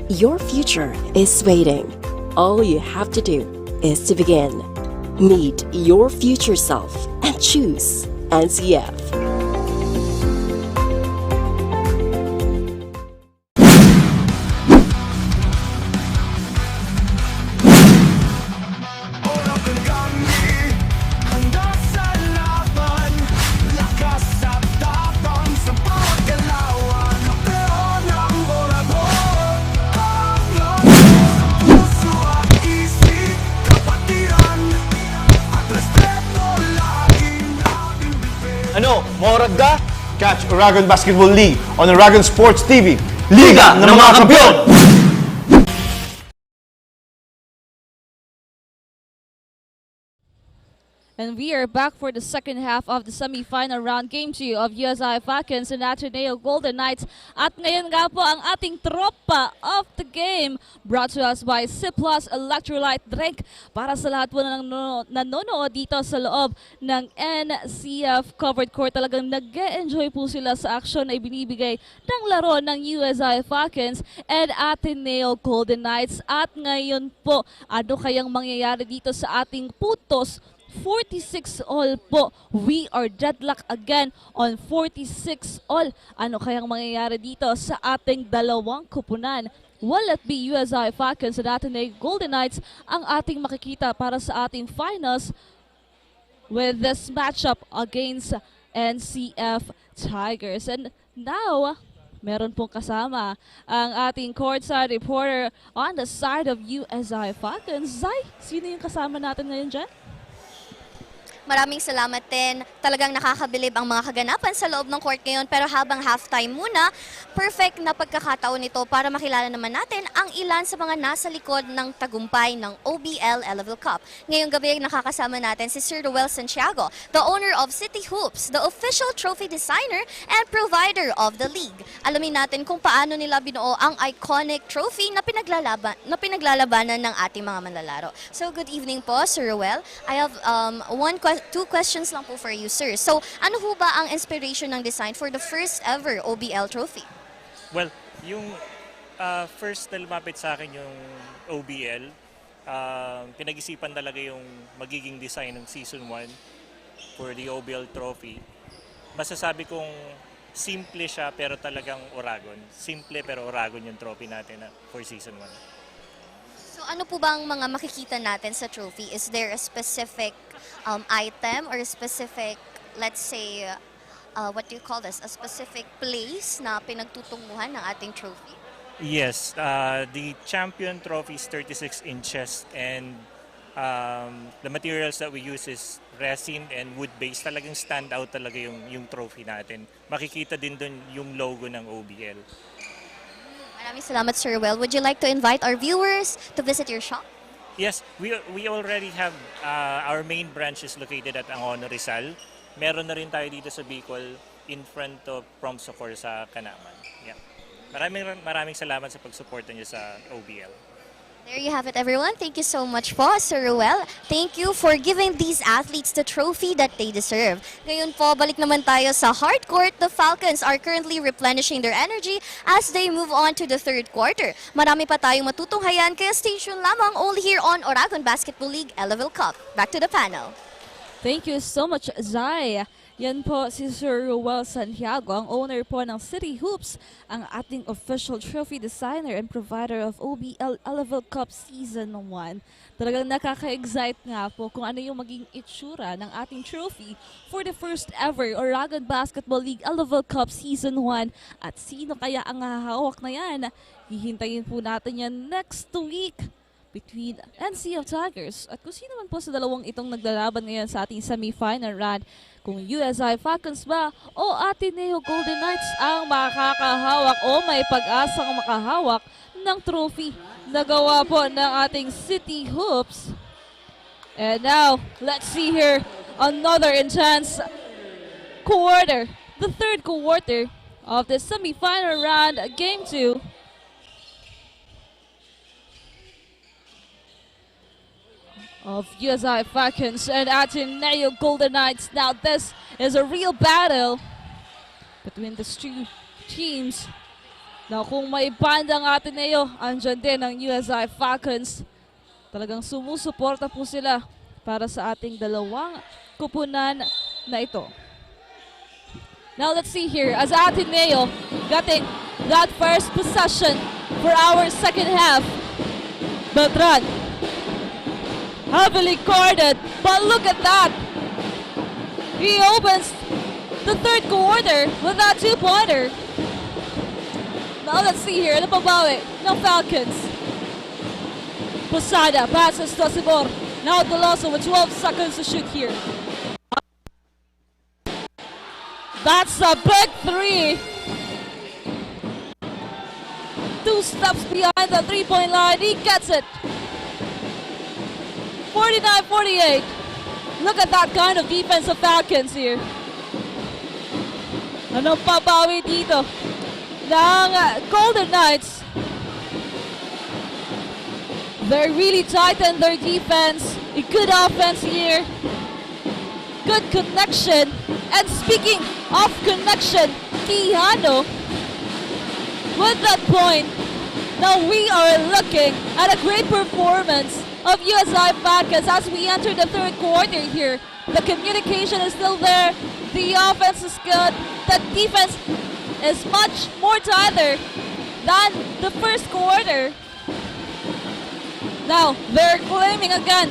S7: Your future is waiting. All you have to do is to begin. Meet your future self and choose NCF.
S1: Ano, Morag ka? Catch Oragon Basketball League on Oragon Sports TV. Liga ng mga Kampiyon!
S9: And we are back for the second half of the semi-final round, Game 2 of USI FALCONS and ADNU Golden Knights. At ngayon nga po ang ating tropa of the game, brought to us by C+ Electrolyte Drink. Para sa lahat po na nanonood dito sa loob ng NCF Covered Court, talagang nag-enjoy po sila sa action na ibinibigay ng laro ng USI FALCONS and ADNU Golden Knights. At ngayon po, ano kayang mangyayari dito sa ating putos? 46 all po. We are deadlock again on 46 all. Ano kayang mangyayari dito sa ating dalawang kupunan? Will it be USI FALCONS at ADNU Golden Knights ang ating makikita para sa ating finals with this matchup against NCF Tigers? And now, meron pong kasama ang ating courtside reporter on the side of USI FALCONS. Zai, sino yung kasama natin ngayon dyan?
S11: Maraming salamat din. Talagang nakakabilib ang mga kaganapan sa loob ng court ngayon. Pero habang halftime muna, perfect na pagkakataon nito para makilala naman natin ang ilan sa mga nasa likod ng tagumpay ng OBL Elavil Cup. Ngayong gabi nakakasama natin si Sir Roel Santiago, the owner of City Hoops, the official trophy designer and provider of the league. Alamin natin kung paano nila binuo ang iconic trophy na pinaglalabanan ng ating mga manlalaro. So good evening po, Sir Roel. I have one question two questions lang po for you, sir. So, ano ho ba ang inspiration ng design for the first ever OBL trophy?
S12: Well, yung first na lumapit sa akin yung OBL, pinag-isipan talaga yung magiging design ng Season 1 for the OBL trophy. Masasabi kong simple siya pero talagang Oragon. Simple pero Oragon yung trophy natin for Season 1.
S11: So ano po ba ang mga makikita natin sa trophy? Is there a specific item or a specific, let's say, what do you call this? A specific place na pinagtutunguhan ng ating trophy?
S12: Yes, the champion trophy is 36 inches and the materials that we use is resin and wood-based. Talagang stand out talaga yung trophy natin. Makikita din doon yung logo ng OBL.
S11: Maraming salamat, Sir Well. Would you like to invite our viewers to visit your shop?
S12: Yes, we already have our main branch is located at Angono, Rizal. Meron na rin tayo dito sa BICOL in front of Promsocor sa Kanaman. Yeah. Maraming salamat sa pagsuporta niyo sa OBL.
S11: There you have it, everyone. Thank you so much po, Sir Ruel. Thank you for giving these athletes the trophy that they deserve. Ngayon po, balik naman tayo sa hard court. The Falcons are currently replenishing their energy as they move on to the third quarter. Marami pa tayong matutunghayan, kaya station lamang only here on Oragon Basketball League Elavil Cup. Back to the panel.
S9: Thank you so much, Zai. Yan po si Sir Ruel Santiago, ang owner po ng City Hoops, ang ating official trophy designer and provider of OBL Elavil Cup Season 1. Talagang nakaka-excite nga po kung ano yung maging itsura ng ating trophy for the first ever Oragon Basketball League Elavil Cup Season 1. At sino kaya ang hahawak na yan? Hihintayin po natin yan next week between NCF Tigers at kung sino man po sa dalawang itong naglalaban ngayon sa ating semi-final round, kung USI Falcons ba o ADNU Golden Knights ang makakahawak o may pag-asang makahawak ng trophy na gawa po ng ating City Hoops. And now, let's see here another intense quarter, the third quarter of the semi-final round, Game 2. Of USI Falcons and ADNU Golden Knights. Now this is a real battle between these two teams. Now kung may banda ng ADNU, andyan din ang USI Falcons. Talagang sumusuporta po sila para sa ating dalawang kupunan na ito. Now let's see here as ADNU getting that first possession for our second half. Beltran heavily guarded, but look at that! He opens the third quarter with that two-pointer. Now let's see here, ano pabawi ng Falcons. Posada passes to Sibor. Now Deloso with 12 seconds to shoot here. That's a big three. 2 steps behind the three-point line, he gets it. 49-48. Look at that kind of defense of Falcons here. Anong pabawi dito ng Golden Knights. They're really tightened their defense. A good offense here. Good connection. And speaking of connection, Quijano with that point. Now we are looking at a great performance of USI Falcons as we enter the third quarter here. The communication is still there. The offense is good. The defense is much more tighter than the first quarter. Now, they're claiming again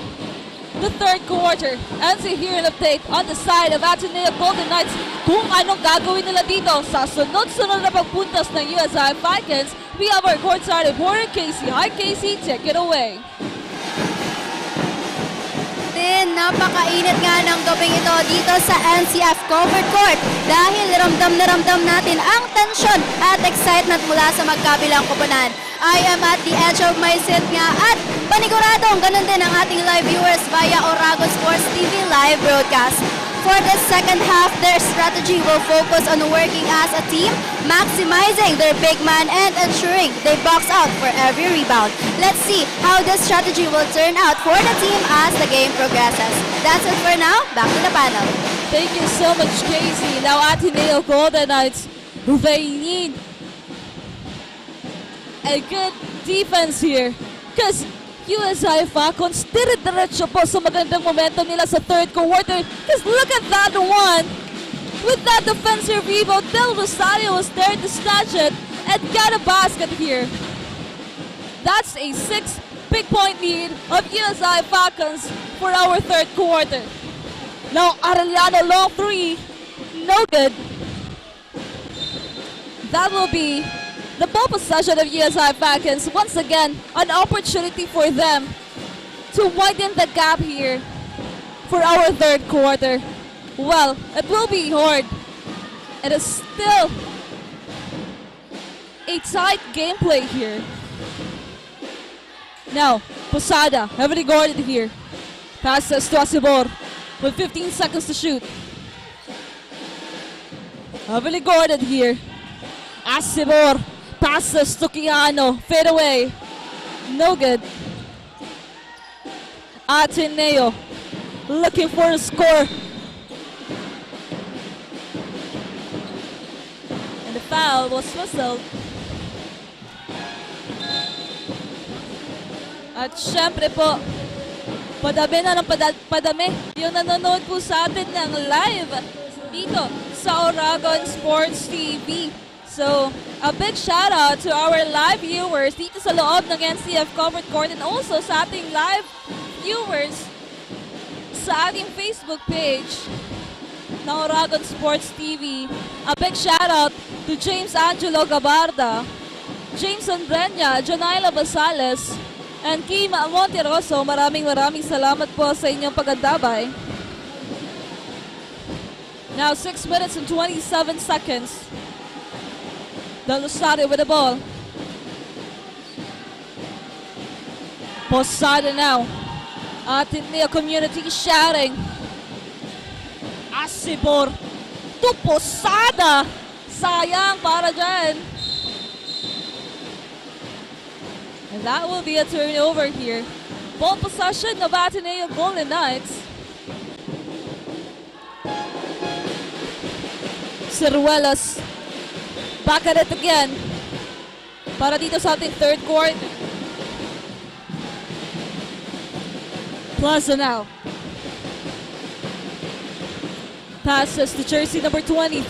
S9: the third quarter. And see here an update on the side of ADNU Golden Knights kung anong gagawin nila dito sa sunod-sunod na pagpuntas ng USI Falcons. We have our courtside reporter, Casey. Hi, Casey. Take it away.
S11: Napakainit nga ng gabing ito dito sa NCF Covered Court dahil ramdam na ramdam natin ang tensyon at excitement mula sa magkabilang koponan. I am at the edge of my seat nga at paniguradong ganun din ang ating live viewers via Oragon Sports TV live broadcast. For the second half, their strategy will focus on working as a team, maximizing their big man and ensuring they box out for every rebound. Let's see how this strategy will turn out for the team as the game progresses. That's it for now. Back to the panel.
S9: Thank you so much, Casey. Now Ateneo Golden Knights, they need a good defense here. Because USI Falcons dire-diretso po sa magandang momentum nila sa third quarter. Because look at that one. With that defensive rebound, Del Rosario was there to snatch it and get a basket here. That's a 6 big point lead of USI Falcons for our third quarter. Now Arellano long three, no good. That will be the ball possession of USI Falcons. Once again, an opportunity for them to widen the gap here for our third quarter. Well, it will be hard. It is still a tight gameplay here. Now, Posada, heavily guarded here. Passes to Asibor with 15 seconds to shoot. Heavily guarded here. Asibor passes to Quijano, fade away. No good. Ateneo looking for a score. And the foul was whistled. At syempre po, padami na ng padami yung nanonood po sa atin ng live dito sa Oragon Sports TV. So, a big shout out to our live viewers dito sa loob ng NCF Covered Court and also sa ating live viewers sa ating Facebook page ng Oragon Sports TV. A big shout out to James Angelo Gabarda, James Andrenya, Jonaila Basales, and Kim Monteroso. Maraming salamat po sa inyong pagandabay. Now 6 minutes and 27 seconds. Del Rosario with the ball. Posada now. Ateneo community shouting. Asibor to Posada. Sayang para dyan. And that will be a turnover here. Ball possession of Ateneo Golden Knights. Ciruelas back at it again. Para dito sa ating third court. Plaza now. Passes to jersey number 23.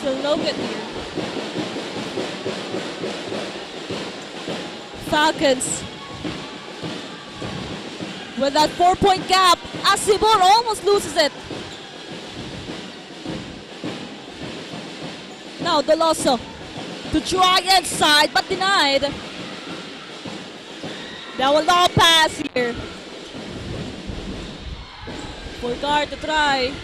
S9: Still no good here. Falcons with that 4-point gap. Asibor almost loses it. Now Deloso to try inside but denied. Now a long pass here. For guard to try.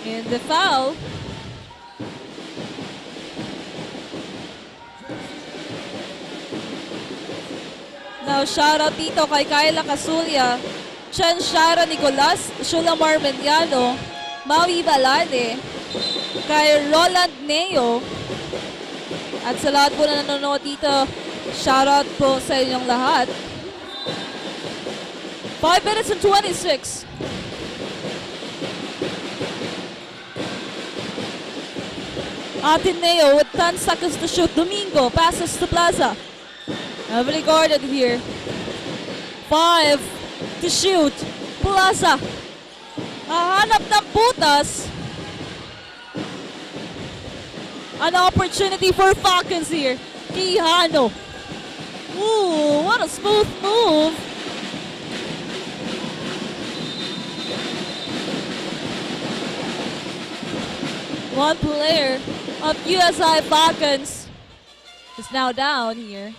S9: And the foul. Now shout out dito kay Kyla Casulia, Chen Shara Nicolas, Shula Marmeniano, Maui Balade, kay Roland Neo, at sa lahat po na nanonood dito, shout out po sa inyong lahat. 5 minutes and 26. Ateneo with 10 seconds to shoot. Domingo passes to Plaza. Heavily guarded here. 5 to shoot. Plaza. Hahanap ng butas. An opportunity for Falcons here. Quijano. Ooh, what a smooth move. One player of USI Falcons is now down here.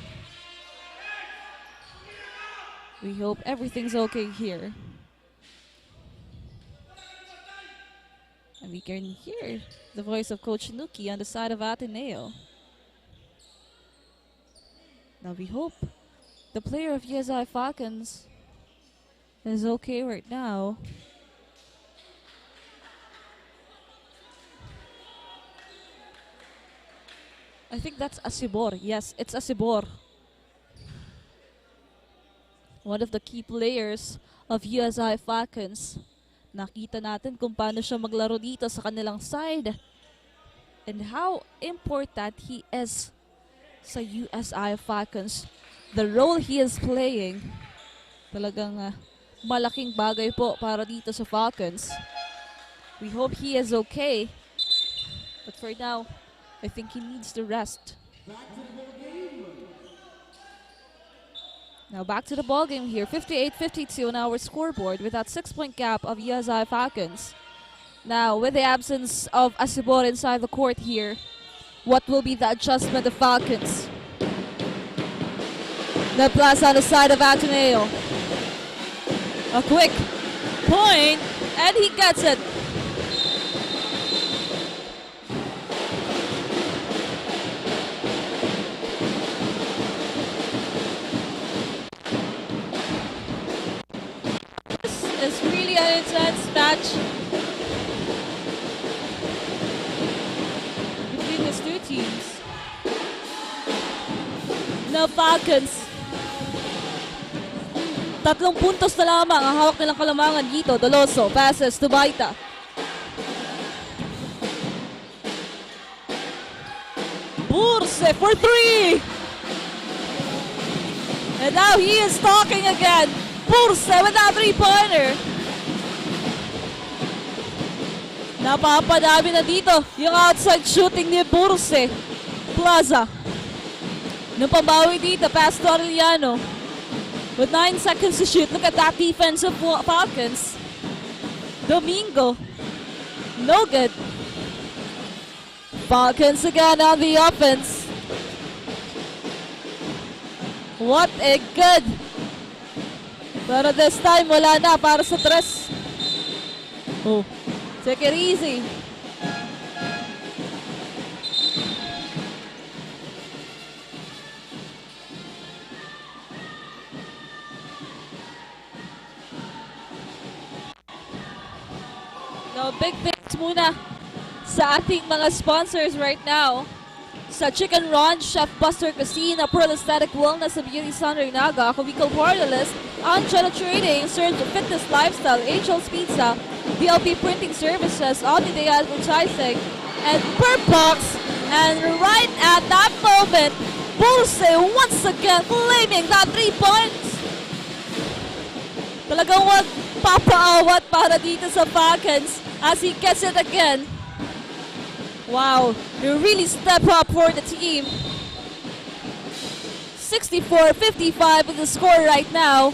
S9: We hope everything's okay here. And we can hear the voice of Coach Nuki on the side of Ateneo. Now we hope the player of USI Falcons is okay right now. I think that's Asibor. Yes, it's Asibor. One of the key players of USI Falcons. Nakita natin kung paano siya maglaro dito sa kanilang side and how important he is sa USI Falcons. The role he is playing, talagang malaking bagay po para dito sa Falcons. We hope he is okay. But for now, I think he needs to rest. Now back to the ball game here. 58-52 on our scoreboard with that 6-point gap of USI Falcons. Now with the absence of Asibor inside the court here, what will be the adjustment of Falcons? The pass on the side of Ateneo. A quick point, and he gets it. It's really an intense match between these two teams. The Falcons, 3 puntos na lamang ang hawak nilang kalamangan dito. Doloso passes to Baita. Burse for 3! And now he is talking again. Burse with that 3-pointer. Napapadami na dito yung outside shooting ni Burse. Plaza. Nung pambawi dito, pass to Arellano. With 9 seconds to shoot, look at that defense of Falcons. Domingo. No good. Falcons again on the offense. What a good. Pero this time, wala na para sa 3. Oh, take it easy. No, big thanks muna sa ating mga sponsors right now. Sa Chicken Ranch, Chef Buster Cuisine, Pearl Aesthetic Wellness, Beauty Sunray Naga, BICOL Borderless, Angela Trading, Surge Fitness Lifestyle, Angel's Pizza, DLP Printing Services, DIEZ Advertising, and Purpox. And right at that moment, Burse once again claiming that 3 points. Talagang wag papaawat para dito sa Falcons as he gets it again. Wow, they really step up for the team. 64-55 is the score right now.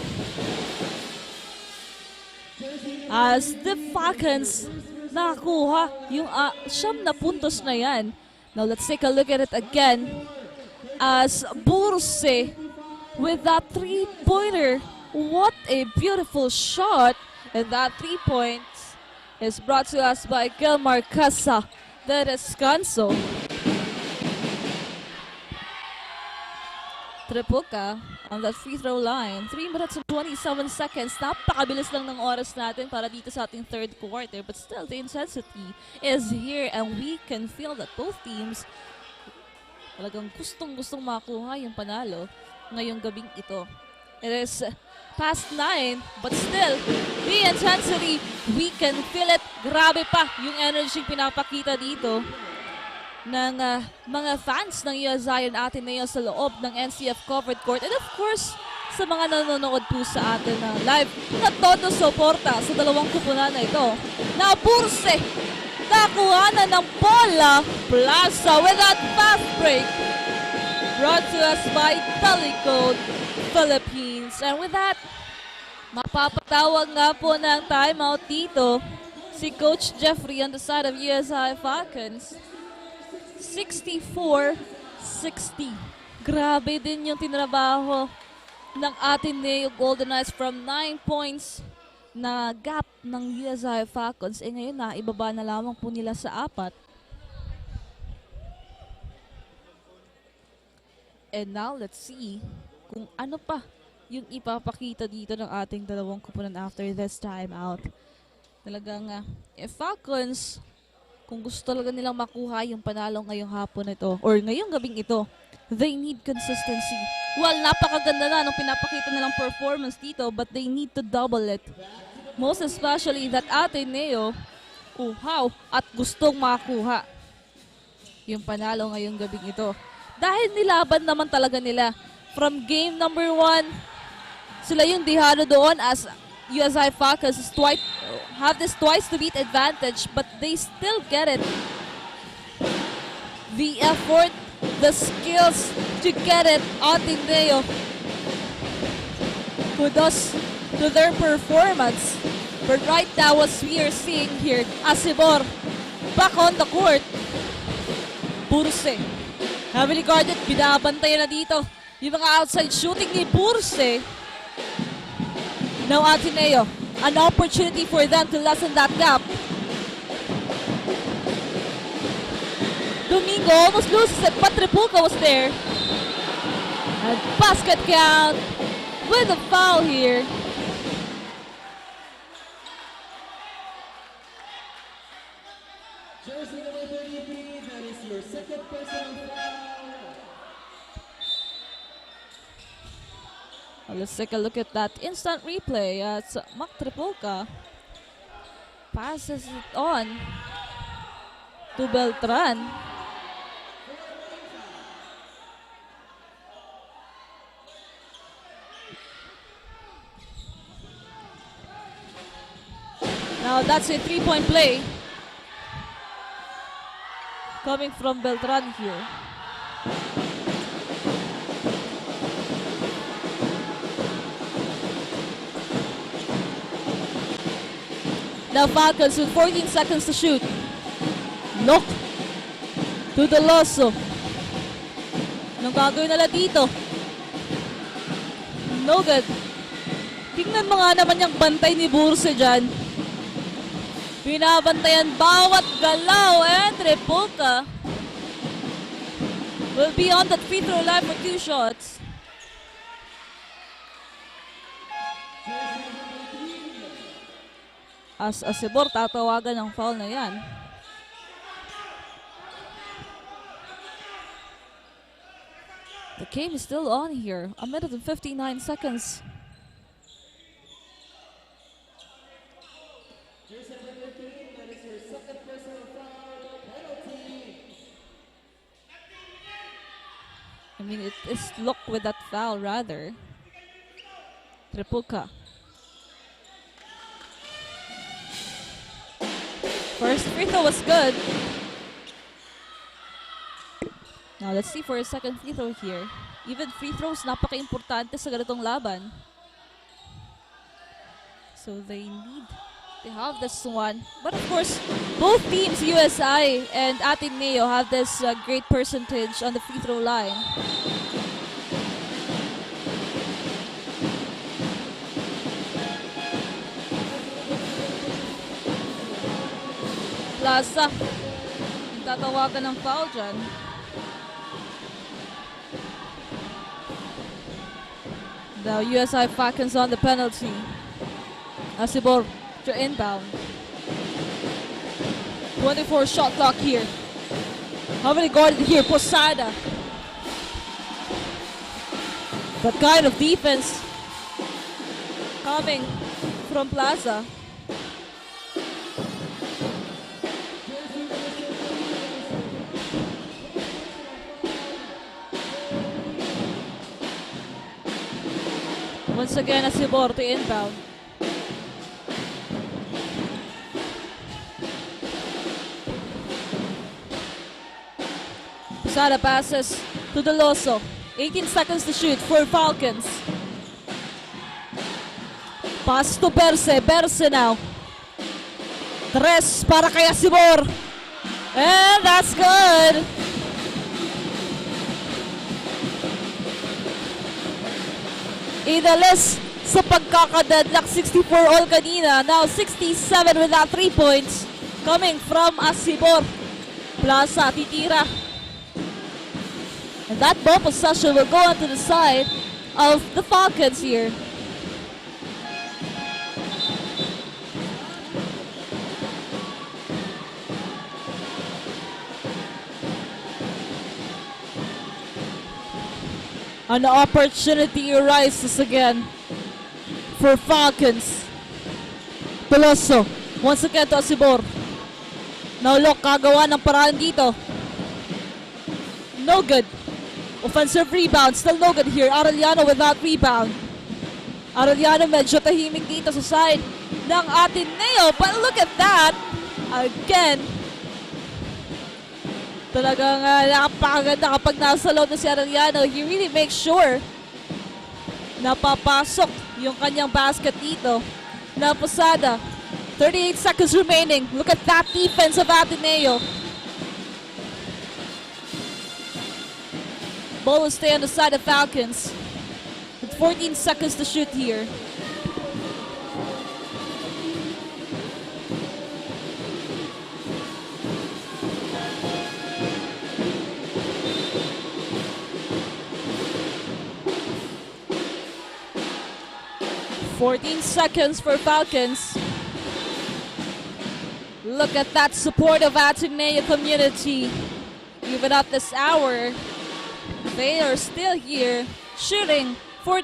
S9: As the Falcons nakakuha yung 9 na puntos na yan. Now let's take a look at it again. As Burse with that 3-pointer. What a beautiful shot. And that 3 points is brought to us by GILMAR CASA. The DESCANSO. Triple ka on that free throw line. 3 minutes and 27 seconds. Napakabilis lang ng oras natin para dito sa ating third quarter. But still, the intensity is here and we can feel that both teams talagang gustong-gustong makuha yung panalo ngayong gabing ito. It is past 9, but still, the intensity, we can feel it. Grabe pa yung energy pinapakita dito ng mga fans ng USI and Ateneo sa loob ng NCF covered court. And of course, sa mga nanonood po sa atin na live na todo suporta sa dalawang kupunan na ito. Na Burse, nakuha na ng bola. Plaza with that fast break. Brought to us by DELIGOLD Philippines. And with that, mapapatawag nga po ng timeout dito si Coach Jeffrey on the side of USI Falcons. 64-60. Grabe din yung tinrabaho ng Ateneo Golden Knights from 9 points na gap ng USI Falcons. Eh ngayon na, ibaba na lamang po nila sa 4. And now, let's see kung ano pa yung ipapakita dito ng ating dalawang kupunan after this timeout. Talagang Falcons, kung gusto talaga nilang makuha yung panalo ngayong hapon ito or ngayong gabing ito, they need consistency. Well, napakaganda na nung pinapakita nilang performance dito, but they need to double it. Most especially that ADNU, uhaw, at gustong makuha yung panalo ngayong gabing ito. Dahil nilaban naman talaga nila. From game number 1, sila yung dihado doon as USI Falcons have this twice to beat advantage, but they still get it. The effort, the skills to get it, ADNU. Kudos to their performance. But right now, as we are seeing here, Asibor back on the court. Burse, heavily guarded, binabantayan na dito yung mga outside shooting ni Burse. Now ADNU, an opportunity for them to lessen that gap. Domingo almost loses it, but Tripulca was there. And basket count with a foul here.
S10: Jersey number 33, that is your second personal foul.
S9: Well, let's take a look at that instant replay. It's Mac Tripulca passes it on to Beltran. Now that's a three-point play coming from Beltran here. Now Falcons with 14 seconds to shoot. Look to the Loso. Anong gagawin nila dito? No good. Tingnan mo nga naman yung bantay ni Burse dyan. Binabantayan bawat galaw, and Tripulca will be on that free throw line for 2 shots. As Asibor, tatawagan ng foul na yan. The game is still on here. 1 minute and 59 seconds. I mean, it is look with that foul rather. Tripulca. First free throw was good. Now let's see for a second free throw here. Even free throws napaka-importante sa ganitong laban. So they need to have this one. But of course, both teams, USI and ADNU, have this great percentage on the free throw line. Plaza, tatawagan ng foul dyan. Now USI Falcons on the penalty. Asibor to inbound. 24 shot clock here. How many guarded here? Posada. That kind of defense coming from Plaza. Once again, Asibor to inbound. Posada passes to the Loso. 18 seconds to shoot for Falcons. Pass to Berse. Berse now. 3 para kay Asibor. And that's good. Idales sa pagkakadeadlock, 64 all kanina. Now 67 with that 3 points coming from Asibor. Plaza titira. And that ball possession will go onto the side of the Falcons here. An opportunity arises again for Falcons. Peloso, once again to Asibor. Now look, kagawa ng paraan dito. No good. Offensive rebound, still no good here. Arellano with that rebound. Arellano medyo tahimik dito sa side ng Ateneo. But look at that. Again. Talagang napakaganda kapag nasa loob na si Arellano. He really makes sure na papasok yung kanyang basket dito. Na Posada. 38 seconds remaining. Look at that defense of Ateneo. Ball will stay on the side of Falcons. With 14 seconds to shoot here. Seconds for Falcons. Look at that supportive Ateneo community. Even at this hour, they are still here shooting for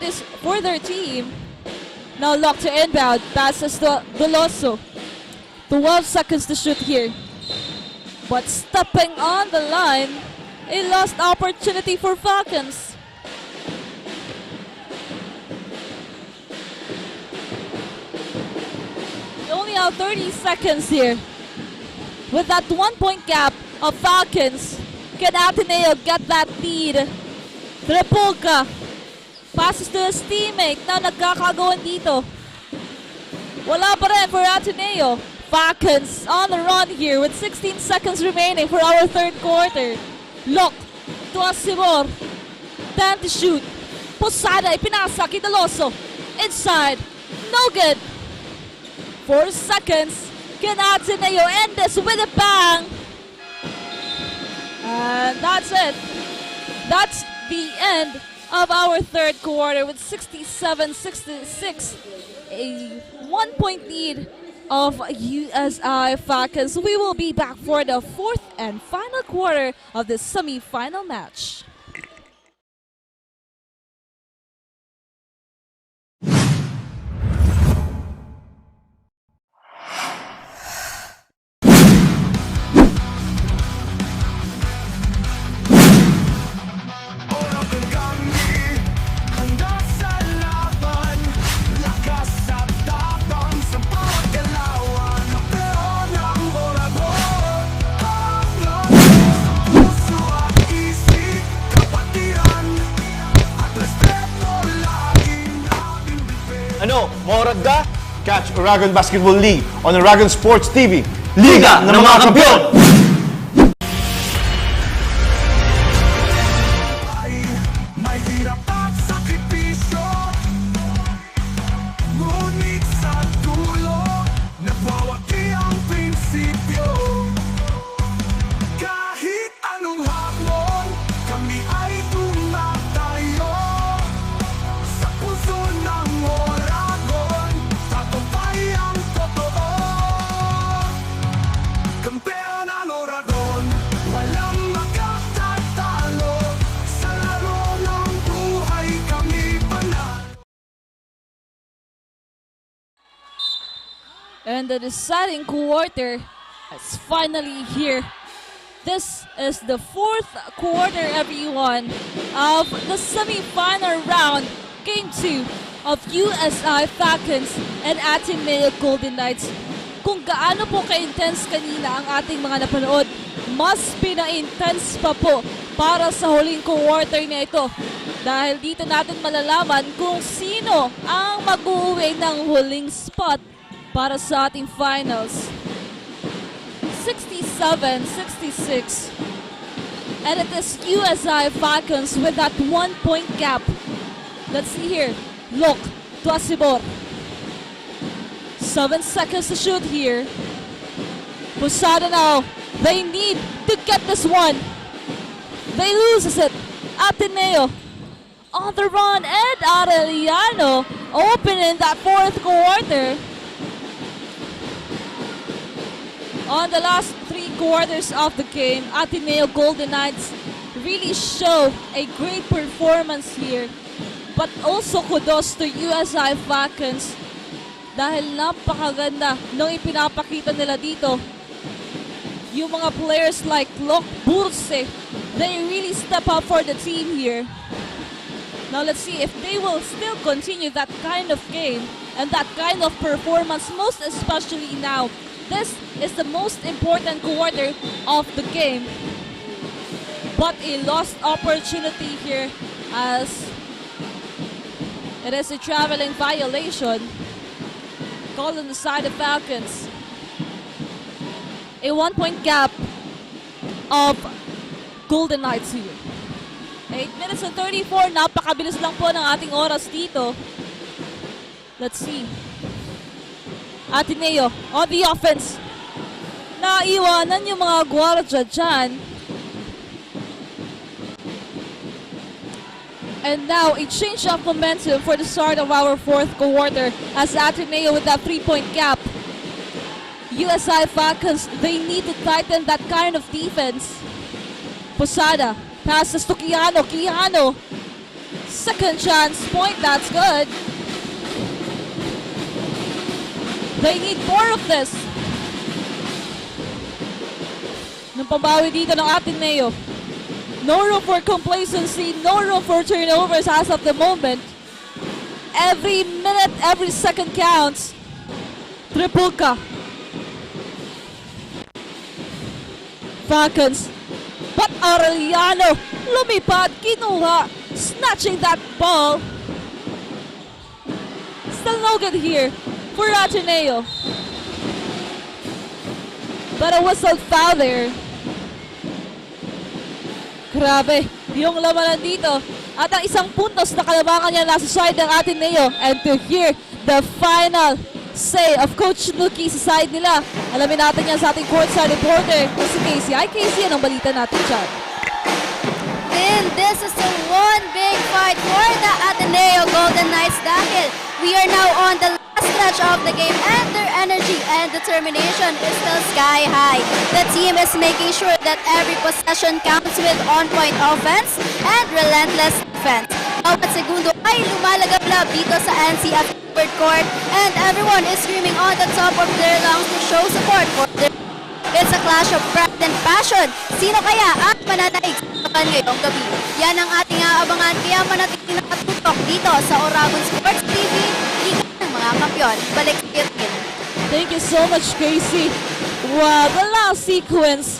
S9: their team. Now locked to inbound, passes to Veloso. 12 seconds to shoot here. But stepping on the line, a lost opportunity for Falcons. Only out 30 seconds here. With that 1-point gap of Falcons, can Ateneo get that lead? Trepolka passes to his teammate na nagkakagawan dito. Wala pa rin for Ateneo. Falcons on the run here with 16 seconds remaining for our third quarter. Lock to Asibor. 10 to shoot. Posada ipinasa kay Daloso. Inside. No good. 4 seconds. Can Ateneo end this with a bang? And that's it. That's the end of our third quarter with 67-66. A 1-point lead of USI Falcons. We will be back for the fourth and final quarter of the semi-final match.
S1: Ano, maurag ka? Catch Oragon Basketball League on Oragon Sports TV. Liga ng mga Kampiyon!
S2: May hirap at sakripisyo, ngunit sa dulo nagwawagi ang prinsipyo. Kahit anong hamon, kami ay tumatayo sa puso ng Oragon, tagumpay ang totoo. Kampeon ang Oragon, walang makatatalo. Sa laro ng buhay kami panalo.
S9: And the deciding quarter is finally here. This is the fourth quarter, everyone, of the semi-final round, Game 2 of USI Falcons and Ateneo Golden Knights. Kung gaano po ka-intense kanina ang ating mga napanood, mas pina-intense pa po para sa huling quarter na ito. Dahil dito natin malalaman kung sino ang mag-uwi ng huling spot para sa ating finals. 67-66. And it is USI Falcons with that 1-point gap. Let's see here. Look to Asibor. 7 seconds to shoot here. Posada now. They need to get this one. They loses it. Ateneo on the run, and Arellano opening that fourth quarter. On the last 3 quarters of the game, Ateneo Golden Knights really show a great performance here. But also kudos to USI Falcons dahil napakaganda nung ipinapakita nila dito. Yung mga players like Lok Burse, they really step up for the team here. Now let's see if they will still continue that kind of game and that kind of performance, most especially now. This is the most important quarter of the game. But a lost opportunity here as it is a traveling violation called on the side of Falcons. A 1-point gap of Golden Knights here. 8 minutes and 34. Napakabilis lang po ng ating oras dito. Let's see. Ateneo on the offense. Naiwanan yung mga gwardiya dyan. And now a change of momentum for the start of our fourth quarter as Ateneo with that 3-point gap. USI Falcons, they need to tighten that kind of defense. Posada passes to Quijano. Quijano, second chance point, that's good. They need more of this. Nung pambawi dito ng Ateneo. No room for complacency, no room for turnovers as of the moment. Every minute, every second counts. Tripulka. Falcons. But Arellano lumipad, kinuha, snatching that ball. Still no good here for Ateneo. But a whistle foul there. Grabe, yung lamanan dito. At ang isang puntos na kalabangan niya nasa side ng Ateneo. And to hear the final say of Coach Nuki sa side nila. Alamin natin yan sa ating courtside reporter na si Casey. Hi Casey, anong balita natin dyan?
S11: And this is the one big fight for the Ateneo Golden Knights dahil we are now on the last stretch of the game and their energy and determination is still sky high. The team is making sure that every possession counts with on-point offense and relentless defense. Bawat segundo ay lumalagablab dito sa NCF third court and everyone is screaming on the top of their lungs to show support for their. It's a clash of pride and passion. Sino kaya ang mananaig sa ngayong gabi? Yan ang ating aabangan kaya manatiling nakatutok dito sa Oragon Sports TV, Liga ng mga Kampiyon. Balik sa iyo.
S9: Thank you so much, Casey. Wow, the last sequence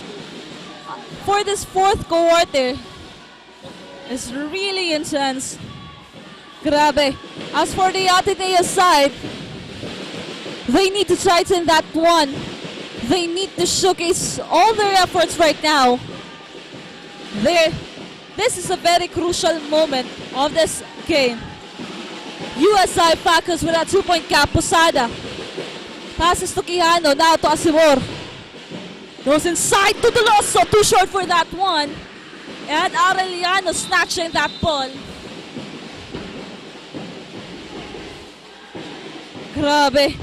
S9: for this fourth quarter is really intense. Grabe. As for the Ateneo side, they need to tighten that one. They need to showcase all their efforts right now. This is a very crucial moment of this game. USI Falcons with a 2-point gap. Posada passes to Quijano, now to Asimor. Goes inside to Deloso, too short for that one. And Arellano snatching that ball. Grabe.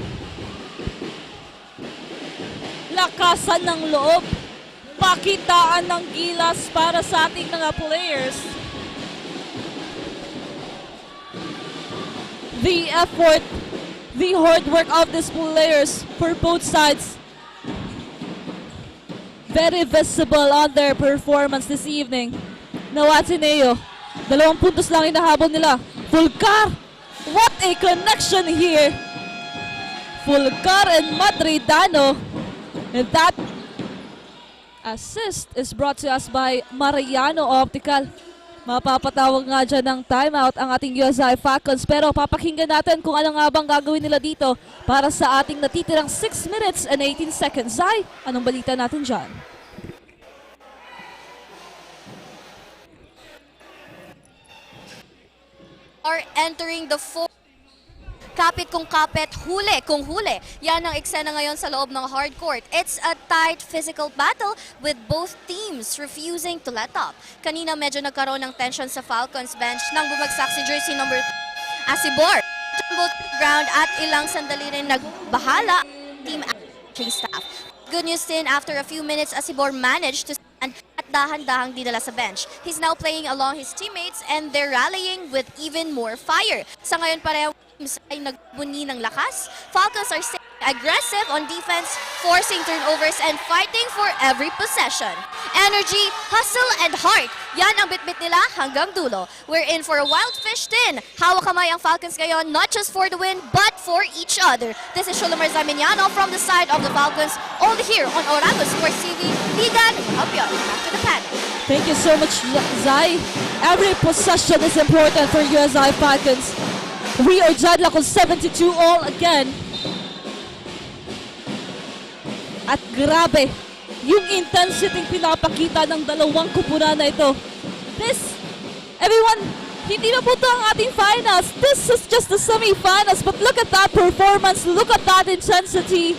S9: Lakasan ng loob. Pakitaan ng gilas para sa ating mga players. The effort, the hard work of these players for both sides. Very visible on their performance this evening. Now Ateneo, 2 puntos lang inahabol nila. Fulcar, what a connection here. Fulcar and Madridano. And that assist is brought to us by Mariano Optical. Mapapatawag nga dyan ng timeout ang ating USI Falcons. Pero papakinggan natin kung ano nga bang gagawin nila dito para sa ating natitirang 6 minutes and 18 seconds. Zai, anong balita natin dyan?
S11: Are entering the fourth. Kapit kung kapit, huli kung huli. Yan ang eksena ngayon sa loob ng hardcourt. It's a tight physical battle with both teams refusing to let up. Kanina medyo nagkaroon ng tension sa Falcons bench nang bumagsak si jersey number Asibor. Tumbled ground at ilang sandali rin nagbahala team staff. Good news din, after a few minutes, Asibor managed to stand at dahan-dahang dinala sa bench. He's now playing along his teammates and they're rallying with even more fire. Sa ngayon pareho teams ay nagbuni ng lakas. Falcons are staying aggressive on defense, forcing turnovers and fighting for every possession. Energy, hustle, and heart. Yan ang bitbit nila hanggang dulo. We're in for a wild fish din. Hawak kamay ang Falcons ngayon, not just for the win, but for each other. This is Shulamar Zaminiano from the side of the Falcons, only here on Oragon Sports TV. Liga ng mga kampiyon. Back to the panel.
S9: Thank you so much, Zai. Every possession is important for USI Falcons. We are deadlocked on 72 all again. At grabe, yung intensity pinapakita ng dalawang kupunan na ito. Everyone, hindi na po ito ang ating finals. This is just the semifinals. But look at that performance. Look at that intensity.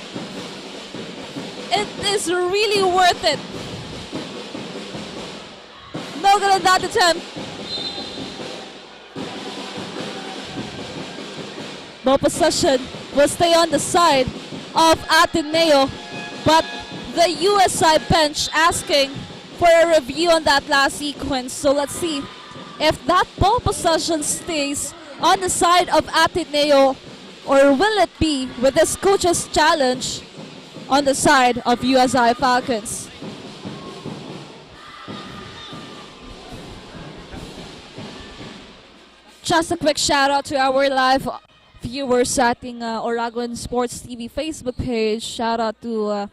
S9: It is really worth it. Look at that attempt. Ball possession will stay on the side of Ateneo, but the USI bench asking for a review on that last sequence. So let's see if that ball possession stays on the side of Ateneo, or will it be with this coach's challenge on the side of USI Falcons. Just a quick shout out to our live viewers sa ating Oragon Sports TV Facebook page. Shout out to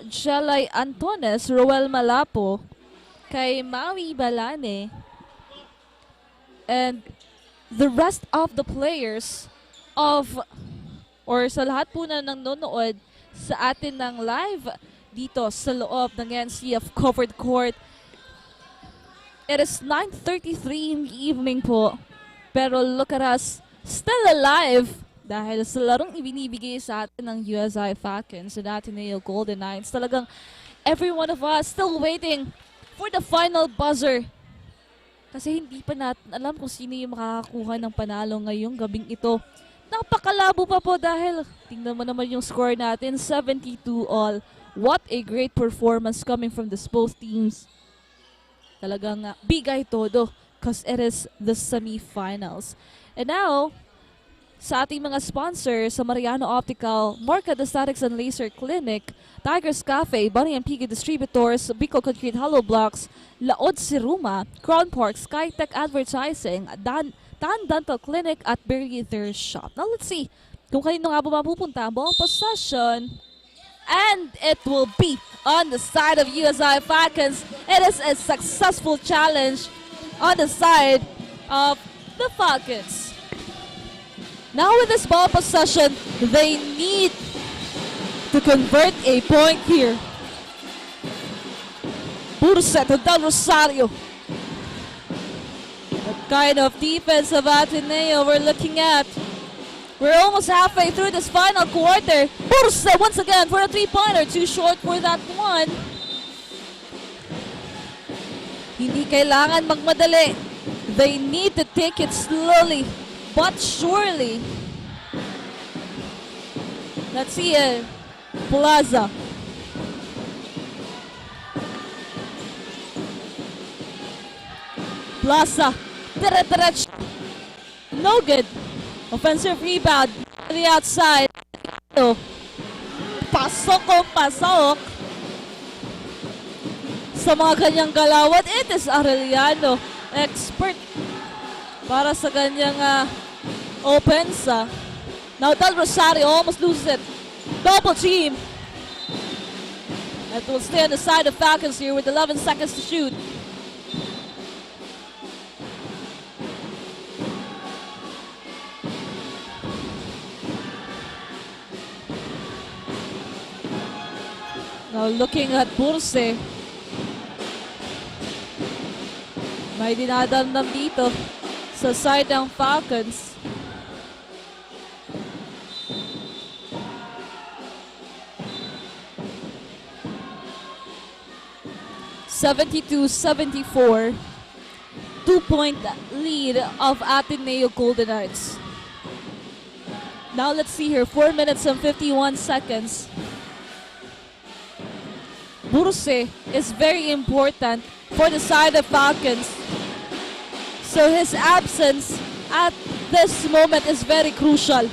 S9: Jelay Antones, Roel Malapo, kay Maui Balane, and the rest of the players or sa lahat po na nanonood sa atin ng live dito sa loob ng NCF Covered Court. It is 9:33 in the evening po, pero look at us, still alive dahil sa larong ibinibigay sa atin ng USI Falcons and Ateneo Golden Knights. Talagang every one of us still waiting for the final buzzer. Kasi hindi pa natin alam kung sino yung makakakuha ng panalo ngayong gabing ito. Napakalabo pa po dahil tingnan mo naman yung score natin, 72 all. What a great performance coming from these both teams. Talagang bigay todo because it is the semifinals. And now, sa ating mga sponsors, sa Mariano Optical, MARQED Aesthetics and Laser Clinic, Tiger's Cafe, Bunny and PIGGY Distributors, BICOL Concrete Hollow Blocks, Laod Siruma, Crown Park, Skytech Advertising, Dan Dental Clinic at Berry Shop. Now let's see kung kanino nga ba mapupunta ang buong possession. And it will be on the side of USI Falcons. It is a successful challenge on the side of the Falcons. Now with this ball possession, they need to convert a point here. Burset of Del Rosario. What kind of defense of Ateneo we're looking at? We're almost halfway through this final quarter. Burset once again for a three-pointer. Too short for that one. Hindi kailangan magmadali. They need to take it slowly but surely. Let's see it. Plaza. Plaza. Tere-tere. No good. Offensive rebound. To the outside. Pasok o pasok. Sa mga kanyang galawat, it is Arellano. Expert para sa kanyang opensa. Now Del Rosario almost loses it. Double team. It will stay on the side of Falcons here with 11 seconds to shoot. Now looking at Burse. May dinadamdam dito sa side ng Falcons. 72-74. 2-point lead of Ateneo Golden Knights. Now let's see here, 4 minutes and 51 seconds. Burse is very important for the side of Falcons. So his absence at this moment is very crucial.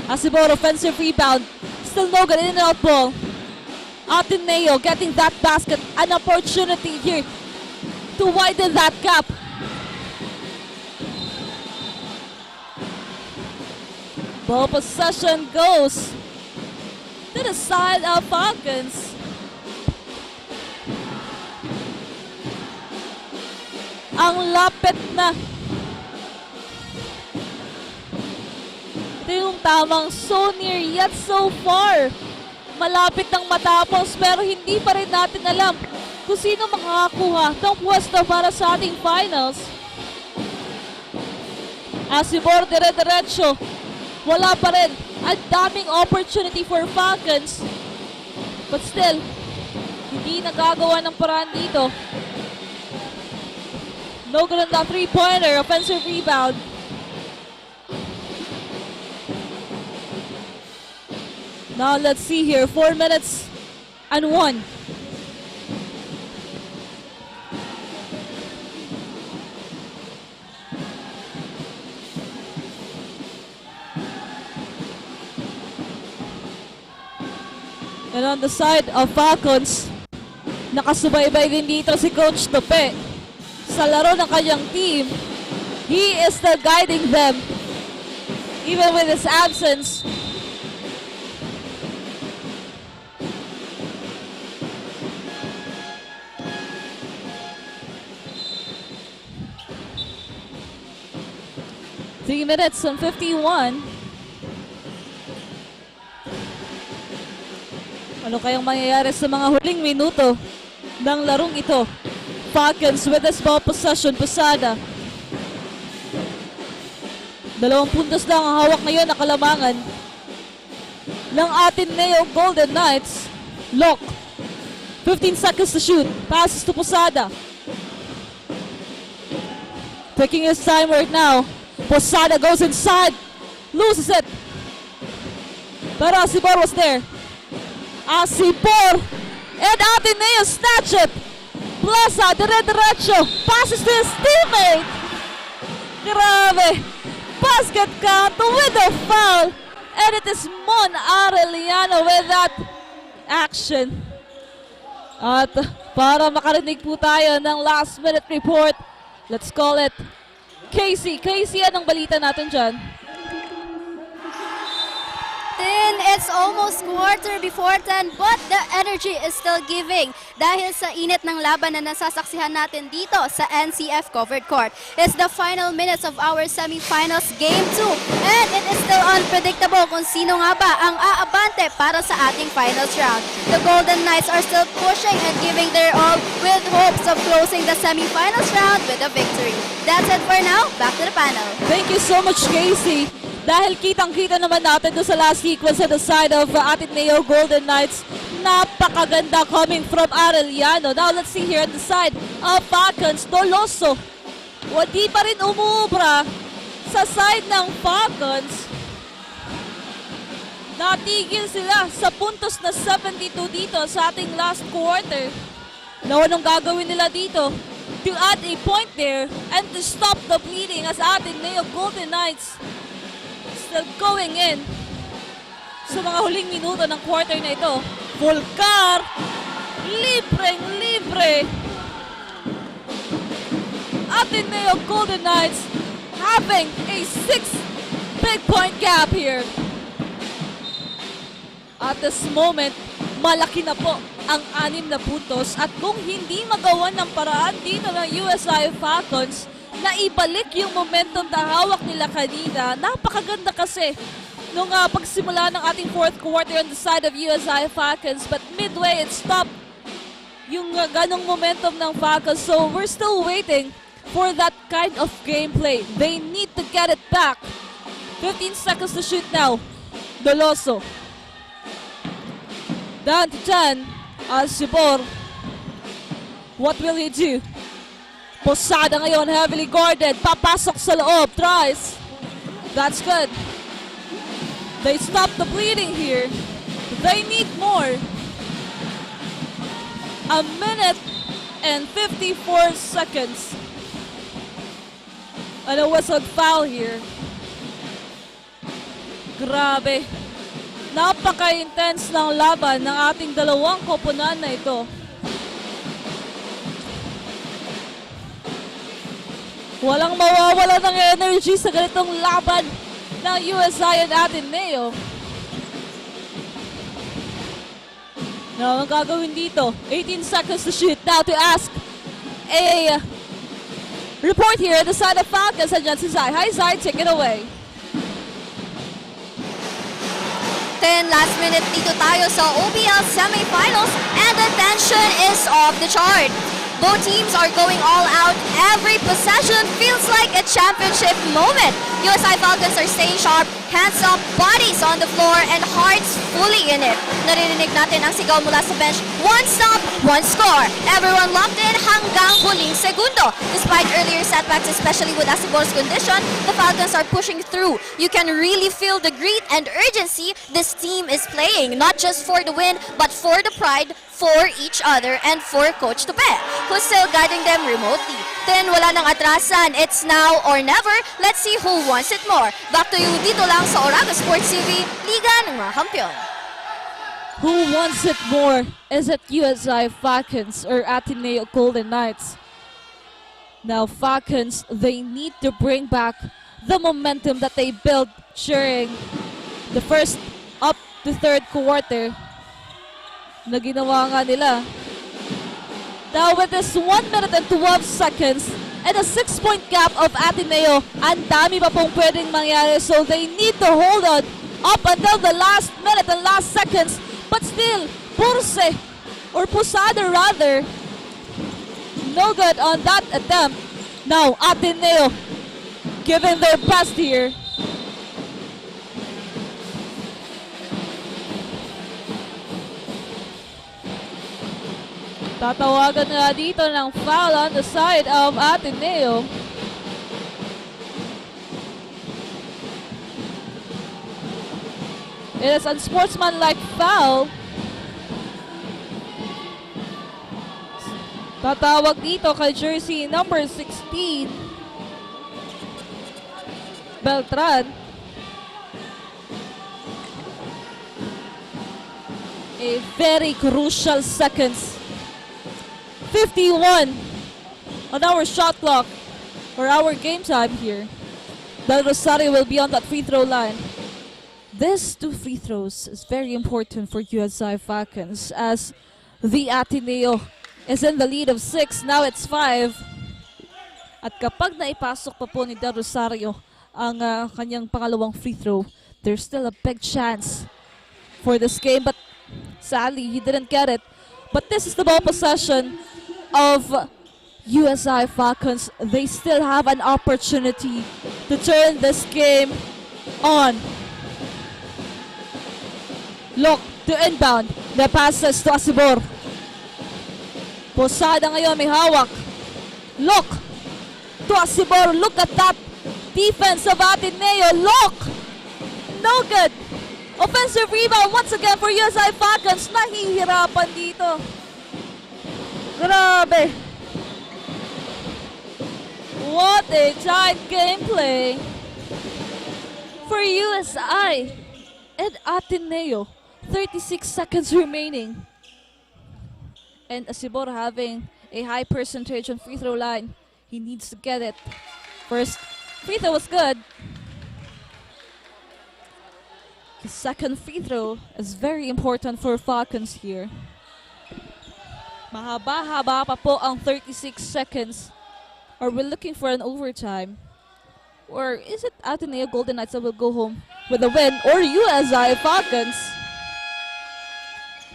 S9: Asibor offensive rebound. Still no good, in and out ball. Ateneo getting that basket. An opportunity here to widen that gap. Ball possession goes to the side of Falcons. Ang lapit na. Ito yung tamang so near yet so far. Malapit ng matapos pero hindi pa rin natin alam kung sino makakakuha ng pwesto para sa ating finals. Asibor dire-diretso. Wala pa rin. Ang daming opportunity for Falcons. But still, hindi nagagawa ng paraan dito. No good on the three-pointer. Offensive rebound. Now let's see here. 4 minutes and 1. And on the side of Falcons, nakasubaybay din dito si Coach Tope. Sa laro ng kanyang team, he is still guiding them even with his absence. Three minutes and 51. Ano kayang mangyayari sa mga huling minuto ng larong ito? Falcons with this ball possession. Posada. 2 puntos lang ang hawak ngayon na kalamangan ng Ateneo Golden Knights. Lock. 15 seconds to shoot. Passes to Posada. Taking his time right now. Posada goes inside. Loses it. Pero Asibor was there. Asibor. And Ateneo snatch it. Plaza, dire-diretso. Passes to his teammate. Grabe. Basket count with a foul. And it is Mon Arellano with that action. At para makarinig po tayo ng last minute report, let's call it Casey. Casey, anong balita natin dyan?
S11: It's almost quarter before 10 but the energy is still giving dahil sa init ng laban na nasasaksihan natin dito sa NCF Covered Court. It's the final minutes of our semifinals game 2 and it is still unpredictable kung sino nga ba ang aabante para sa ating finals round. The Golden Knights are still pushing and giving their all with hopes of closing the semifinals round with a victory. That's it for now. Back to the panel.
S9: Thank you so much, Casey. Dahil kitang-kita naman natin doon sa last sequence at the side of Ateneo Golden Knights. Napakaganda coming from Arellano. Now let's see here on the side of Falcons. Doloso. Di pa rin umuubra sa side ng Falcons. Natigil sila sa puntos na 72 dito sa ating last quarter. Now anong gagawin nila dito? To add a point there and to stop the bleeding as Ateneo Golden Knights still going in sa mga huling minuto ng quarter na ito. Volcar, libreng-libre. Ateneo Golden Knights having a 6 big point gap here. At this moment, malaki na po ang 6 na puntos at kung hindi magawa ng paraan dito ng USI Falcons na ibalik yung momentum na hawak nila kanina. Napakaganda kasi nung pagsimula ng ating fourth quarter on the side of USI Falcons, but midway it stopped yung ganong momentum ng Falcons. So we're still waiting for that kind of gameplay. They need to get it back. 15 seconds to shoot now. Doloso. Down to 10. Asibor. What will he do? Posada ngayon, heavily guarded. Papasok sa loob. Tries. That's good. They stop the bleeding here. They need more. A minute and 54 seconds. And a whistled foul here. Grabe. Napaka-intense ng laban ng ating dalawang koponan na ito. Walang mawawala ng energy sa ganitong laban ng USI and ADNU. Now, ang gagawin dito, 18 seconds to shoot. Now to ask a report here at the side of Falcons. Andyan si Zai. Hi Zai, take it away.
S11: 10 last minute dito tayo sa OBL semifinals and the tension is off the chart. Both teams are going all out. Every possession feels like a championship moment. USI Falcons are staying sharp, hands up, bodies on the floor, and hearts fully in it. Naririnig natin ang sigaw mula sa bench. One stop, one score. Everyone locked in hanggang huling segundo. Despite earlier setbacks, especially with Asibor's condition, the Falcons are pushing through. You can really feel the grit and urgency this team is playing, not just for the win, but for the pride, for each other, and for Coach Tupe, who's still guiding them remotely. Then wala nang atrasan. It's now or never. Let's see who wants it more. Back to you dito lang sa Oragon Sports TV, Liga ng mga Kampiyon.
S9: Who wants it more? Is it USI Falcons or Ateneo Golden Knights? Now Falcons, they need to bring back the momentum that they built during the first up to third quarter na ginawa nga nila. Now with this 1 minute and 12 seconds and a 6-point gap of Ateneo, ang dami pa pong pwedeng mangyari, so they need to hold on up until the last minute and last seconds. But still, Purse, or Posada rather, no good on that attempt. Now Ateneo giving their best here. Tatawagan nga dito ng foul on the side of Ateneo. It is unsportsmanlike foul. Tatawag dito kay jersey number 16, Beltran. A very crucial seconds. 51 on our shot clock or our game time here. Del Rosario will be on that free throw line. This 2 free throws is very important for USI Falcons as the Ateneo is in the lead of 6. Now it's 5. At kapag naipasok pa po ni Del Rosario ang kanyang pangalawang free throw, there's still a big chance for this game. But sadly, he didn't get it. But this is the ball possession of USI Falcons. They still have an opportunity to turn this game on. Look to inbound. The passes to Asibor. Posada ngayon may hawak. Look to Asibor. Look at that defense of Ateneo. Look! No good. Offensive rebound once again for USI Falcons. Nahihirapan dito. Grabe. What a tight gameplay for USI and Ateneo. 36 seconds remaining. And Asibor having a high percentage on free throw line. He needs to get it. First free throw was good. His second free throw is very important for Falcons here. Mahaba-haba pa po ang 36 seconds. Are we looking for an overtime? Or is it Ateneo Golden Knights that will go home with a win? Or USI Falcons?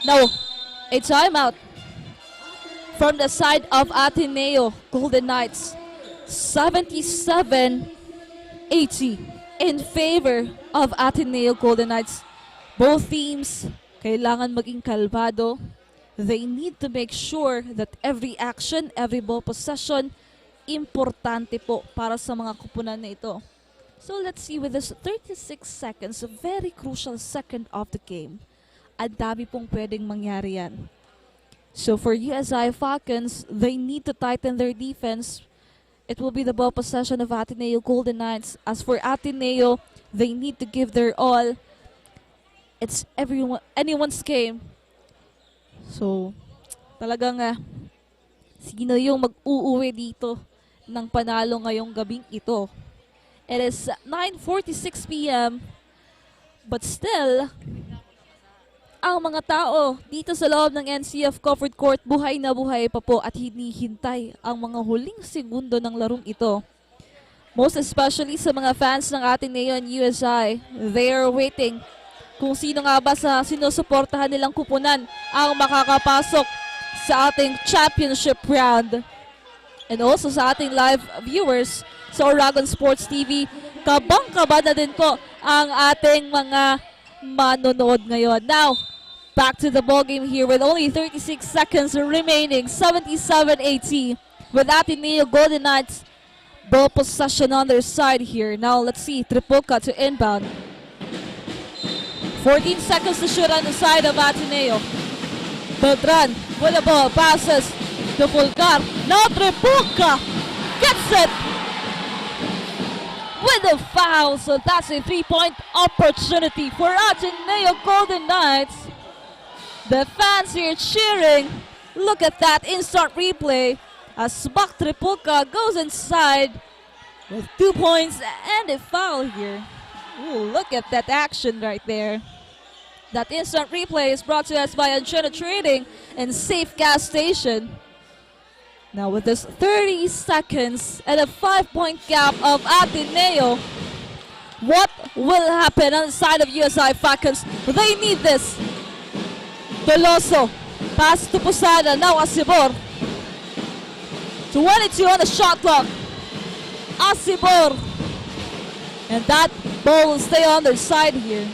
S9: No, a timeout from the side of Ateneo Golden Knights. 77-80 in favor of Ateneo Golden Knights. Both teams kailangan maging kalmado They need to make sure that every action, every ball possession, importante po para sa mga kupunan na ito. So let's see with this 36 seconds, a very crucial second of the game. Ang dami pong pwedeng mangyari yan. So for USI Falcons, they need to tighten their defense. It will be the ball possession of Ateneo Golden Knights. As for Ateneo, they need to give their all. It's anyone's game. So, talagang sino yung mag-uuwi dito ng panalo ngayong gabing ito. It is 9:46 p.m. But still, ang mga tao dito sa loob ng NCF covered court buhay na buhay pa po at hinihintay ang mga huling segundo ng larong ito. Most especially sa mga fans ng Ateneo and USI, they are waiting kung sino nga ba sa sinusuportahan nilang kupunan ang makakapasok sa ating championship round. And also sa ating live viewers sa Oragon Sports TV, kabang-kaba na din po ang ating mga manonood ngayon. Now, back to the ball game here with only 36 seconds remaining, 77-80 with Ateneo Golden Knights ball possession on their side here. Now let's see, Tripuca to inbound. 14 seconds to shoot on the side of Ateneo. Beltran with the ball, passes to Fulgar. Now Tripuca gets it with a foul, so that's a 3-point opportunity for Ateneo Golden Knights. The fans here cheering. Look at that instant replay as Bak Tripuca goes inside with 2 points and a foul here. Ooh, look at that action right there. That instant replay is brought to us by Anchena Trading and Safe Gas Station. Now with this 30 seconds and a 5-point gap of Ateneo, what will happen on the side of USI Falcons? They need this. Veloso, pass to Posada, now Asibor. 22 on the shot clock. Asibor. And that ball will stay on their side here.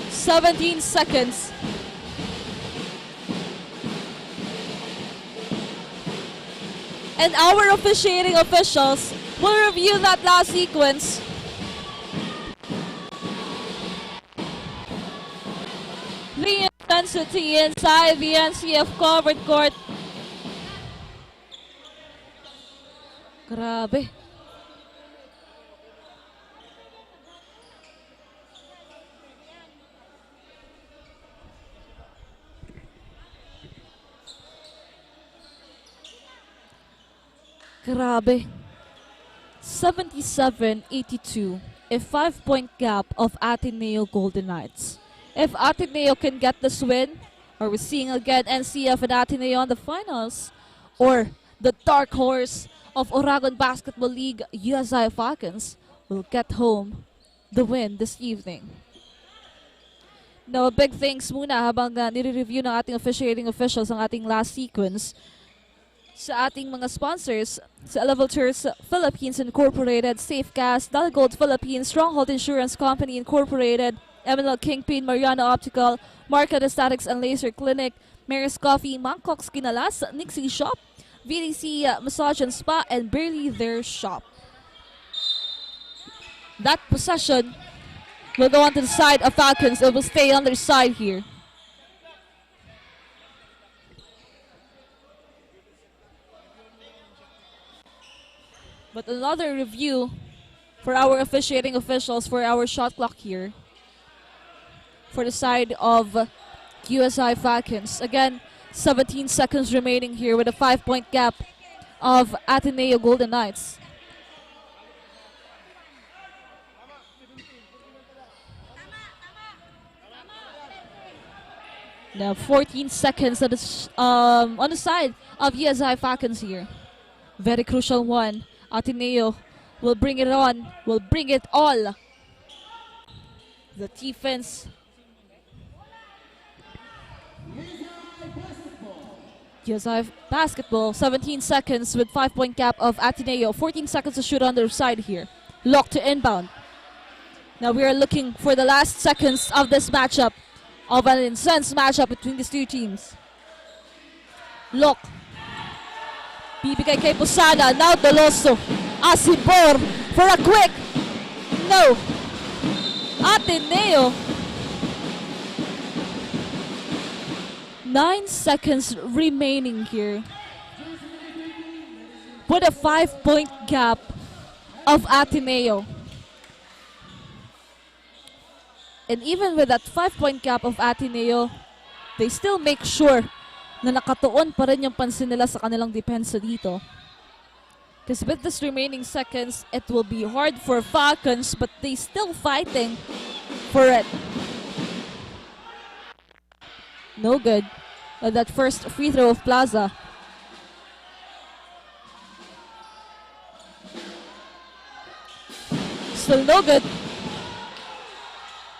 S9: 17 seconds. And our officiating officials will review that last sequence. The intensity inside the NCF covered court. Grabe. Grabe. 77-82. A 5-point gap of Ateneo Golden Knights. If Ateneo can get this win, are we seeing again NCF and Ateneo on the finals? Or the dark horse of Oragon Basketball League, USI Falcons, will get home the win this evening? Now, big thanks muna habang nire-review ng ating officiating officials ang ating last sequence sa ating mga sponsors, sa Elavil Tours Philippines Incorporated, Safe Gas, DELIGOLD Philippines, Stronghold Insurance Company Incorporated, MNL KINGPIN, MARIANO OPTICAL, MARQED Aesthetics and Laser Clinic, Mary's Coffee, Mangkok's Kinalas, Nixie Shop, VDC Massage and Spa, and Barely Their Shop. That possession will go on to the side of Falcons. It will stay on their side here. But another review for our officiating officials for our shot clock here. For the side of USI Falcons. Again, 17 seconds remaining here with a 5-point gap of Ateneo Golden Knights. Now 14 seconds on the side of USI Falcons here. Very crucial one. Ateneo will bring it on, will bring it all. The defense. USI Basketball, 17 seconds with 5-point gap of Ateneo. 14 seconds to shoot on their side here. Locked to inbound. Now we are looking for the last seconds of this matchup. of an intense matchup between these two teams. Look. Bibigay kay Posada. Now Doloso. Asibor for a quick. No. Ateneo. 9 seconds remaining here. With a 5-point gap of Ateneo. And even with that 5-point gap of Ateneo, they still make sure na nakatuon pa rin yung pansin nila sa kanilang depensa dito. Because with this remaining seconds, it will be hard for Falcons, but they still fighting for it. No good. That first free throw of Plaza. Still no good.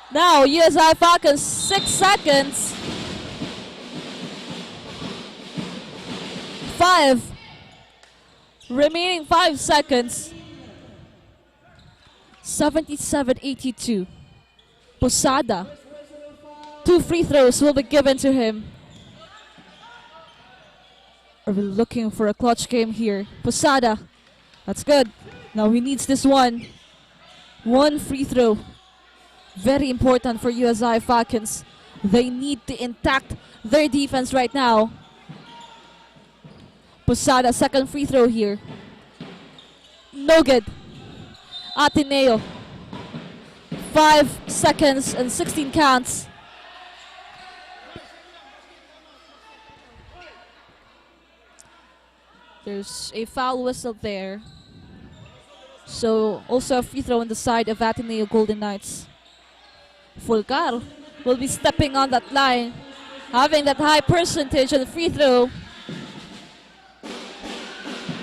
S9: Now, USI Falcons, 6 seconds. 5. Remaining 5 seconds. 77-82. Posada. 2 free throws will be given to him. Are we looking for a clutch game here? Posada. That's good. Now he needs this one. 1 free throw. Very important for USI Falcons. They need to intact their defense right now. Posada, second free throw here. No good. Ateneo. 5 seconds and 16 counts. There's a foul whistle there. So also a free throw on the side of Ateneo Golden Knights. Fulcar will be stepping on that line, having that high percentage on the free throw.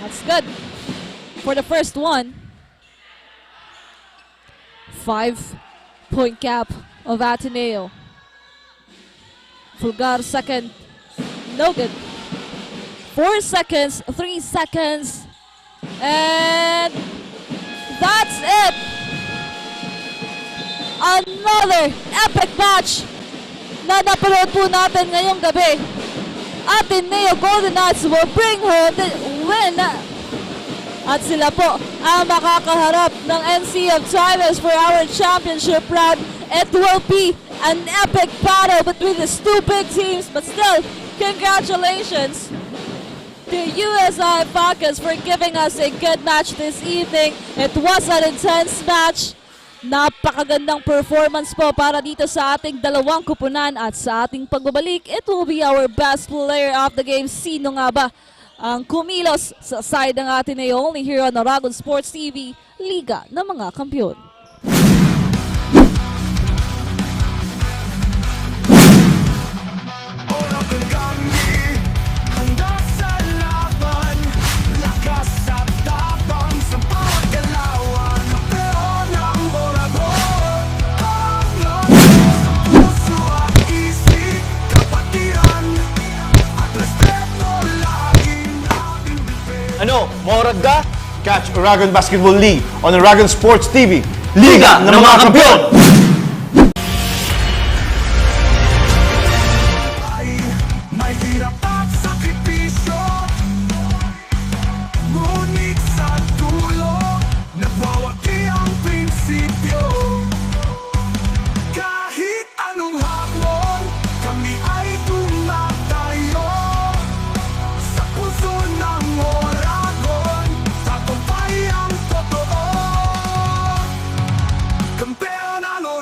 S9: That's good for the first one. 5-point gap of Ateneo. Fulcar second, no good. 4 seconds, 3 seconds, and that's it. Another epic match na napanood po natin ngayong gabi. Ateneo Golden Knights will bring home the win. At sila po ang makakaharap ng NCF titles for our championship round. It will be an epic battle between these two big teams, but still, congratulations to USI Falcons for giving us a good match this evening. It was an intense match. Napakagandang performance po para dito sa ating dalawang kupunan at sa ating pagbabalik, it will be our best player of the game. Sino nga ba ang kumilos sa side ng Ateneo? Only here on Oragon Sports TV, Liga ng mga Kampiyon.
S1: Ano, maurad ka? Catch Oragon Basketball League on Oragon Sports TV. Liga ng mga Kampiyon!
S2: May hirap at sakripisyo, ngunit sa dulo nagwawagi ang prinsipyo. Kahit anong hamon, kami ay tumatayo sa puso ng Oragon, tagumpay ang totoo. Kampeon ang Oragon.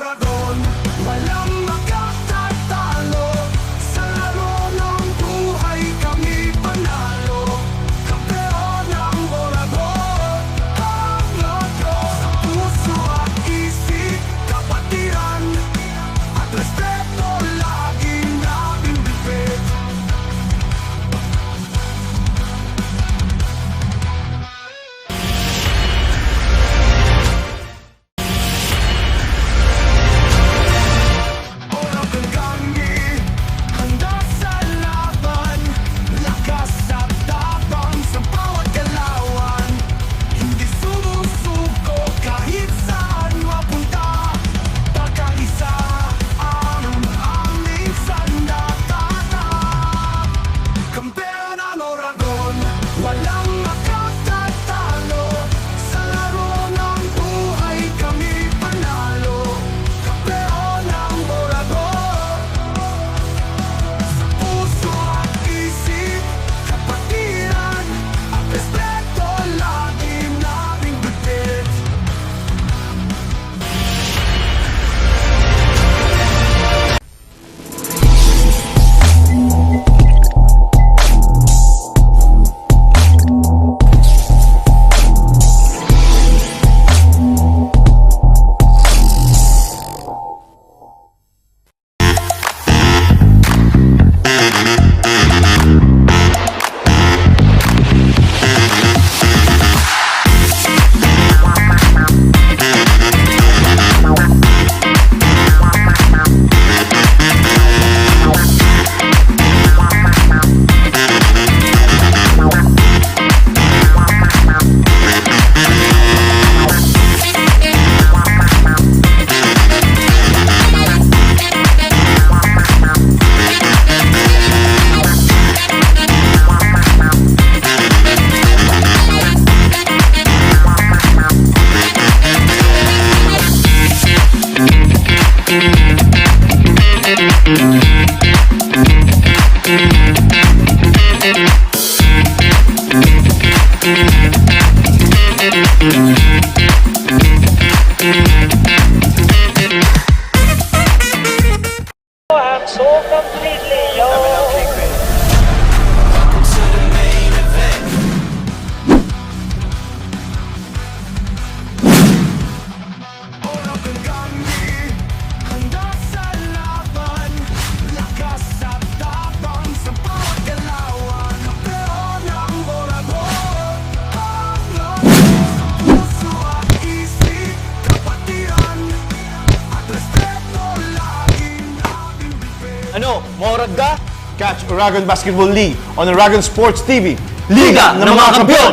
S1: Ano, Moraga? Catch Oragon Basketball League on Oragon Sports TV. Liga ng mga kampiyon!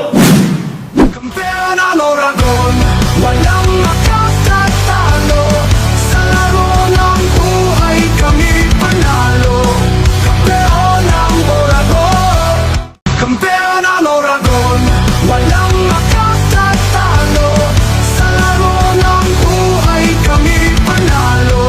S2: Kampeon ang Oragon, walang makatatalo. Sa laro ng buhay kami panalo. Kampeon ang Oragon, kampeon ang Oragon, walang makatatalo. Sa laro ng buhay kami panalo.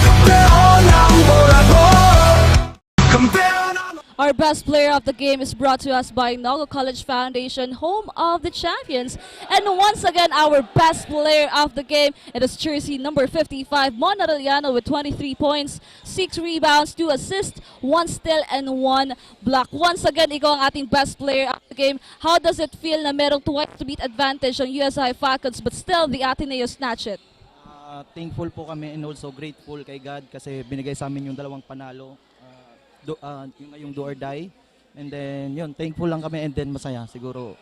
S2: Kampeon ang Oragon, kampeon ang
S9: Our best player of the game is brought to us by Naga College Foundation, home of the champions. And once again, our best player of the game, it is jersey number 55, Mariano with 23 points, 6 rebounds, 2 assists, 1 steal, and 1 block. Once again, ikaw ang ating best player of the game. How does it feel na merong twice to beat advantage on USI Falcons but still the ADNU snatch it?
S13: Thankful po kami and also grateful kay God kasi binigay sa amin yung dalawang panalo. Yung do or die, and then yun, thankful lang kami and then masaya siguro.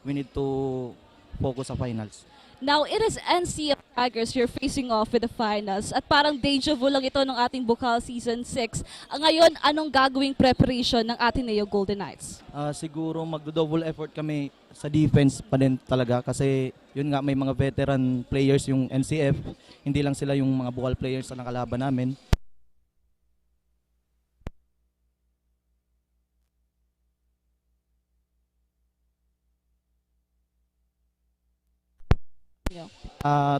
S13: We need to focus sa finals.
S9: Now, it is NCF Tigers you're facing off with the finals at parang deja vu lang ito ng ating BICOL Season 6. Ngayon, anong gagawing preparation ng ADNU Golden Knights?
S13: Siguro magdo-double effort kami sa defense pa din talaga kasi yun nga, may mga veteran players yung NCF, hindi lang sila yung mga BICOL players na nakalaban namin.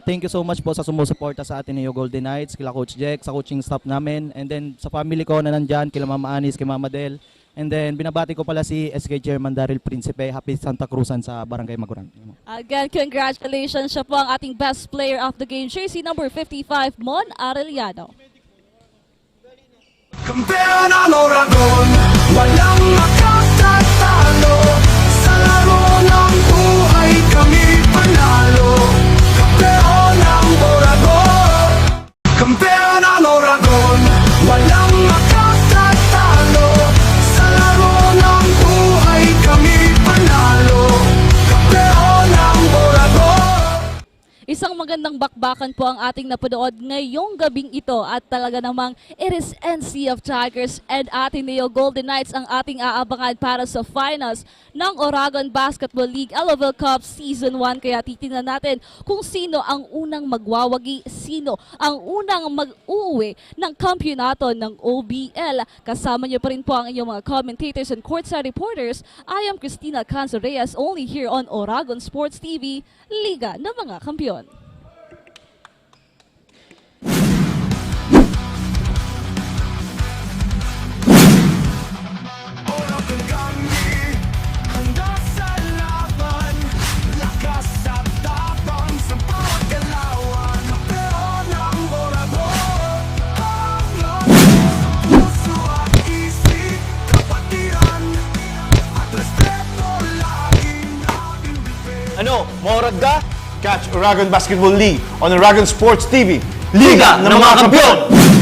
S13: Thank you so much po sa sumusuporta sa ADNU Golden Knights, kila Coach Jack, sa coaching staff namin, and then sa family ko na nandyan, kila Mama Anis, kila Mama Del, and then binabati ko pala si SK Chairman Daryl Principe, Happy Santa Cruzan sa Barangay Maguran.
S9: Again, congratulations, siya po ang ating best player of the game, jersey number 55, Mon Arellano.
S2: kampeon ang Oragon, walang makatatalo. Sa laro ng buhay kami panalo. Kampeon ang Oragon, kampeon ang Oragon, walang makatatalo. Sa laro ng buhay kami panalo. Kampeon ang Oragon.
S9: Isang magandang bakbakan po ang ating napanood ngayong gabing ito at talaga namang it is NCF Tigers and ADNU Golden Knights ang ating aabangan para sa finals ng Oragon Basketball League Elavil Cup Season 1. Kaya titingnan natin kung sino ang unang magwawagi, sino ang unang mag-uwi ng kampyonato ng OBL. Kasama niyo pa rin po ang inyong mga commentators and courtside reporters. I am Cristina Canzo Reyes, only here on Oragon Sports TV, Liga ng mga Kampiyon.
S2: Oragon kami, handa sa laban. Lakas at tapang sa bawat galawan. Kampeon ang Oragon, ang lakas, puso at isip, kapatiran at respeto laging natin bibig.
S1: Ano, Moraga? Catch Oragon Basketball League on Oragon Sports TV. Liga ng mga kampiyon!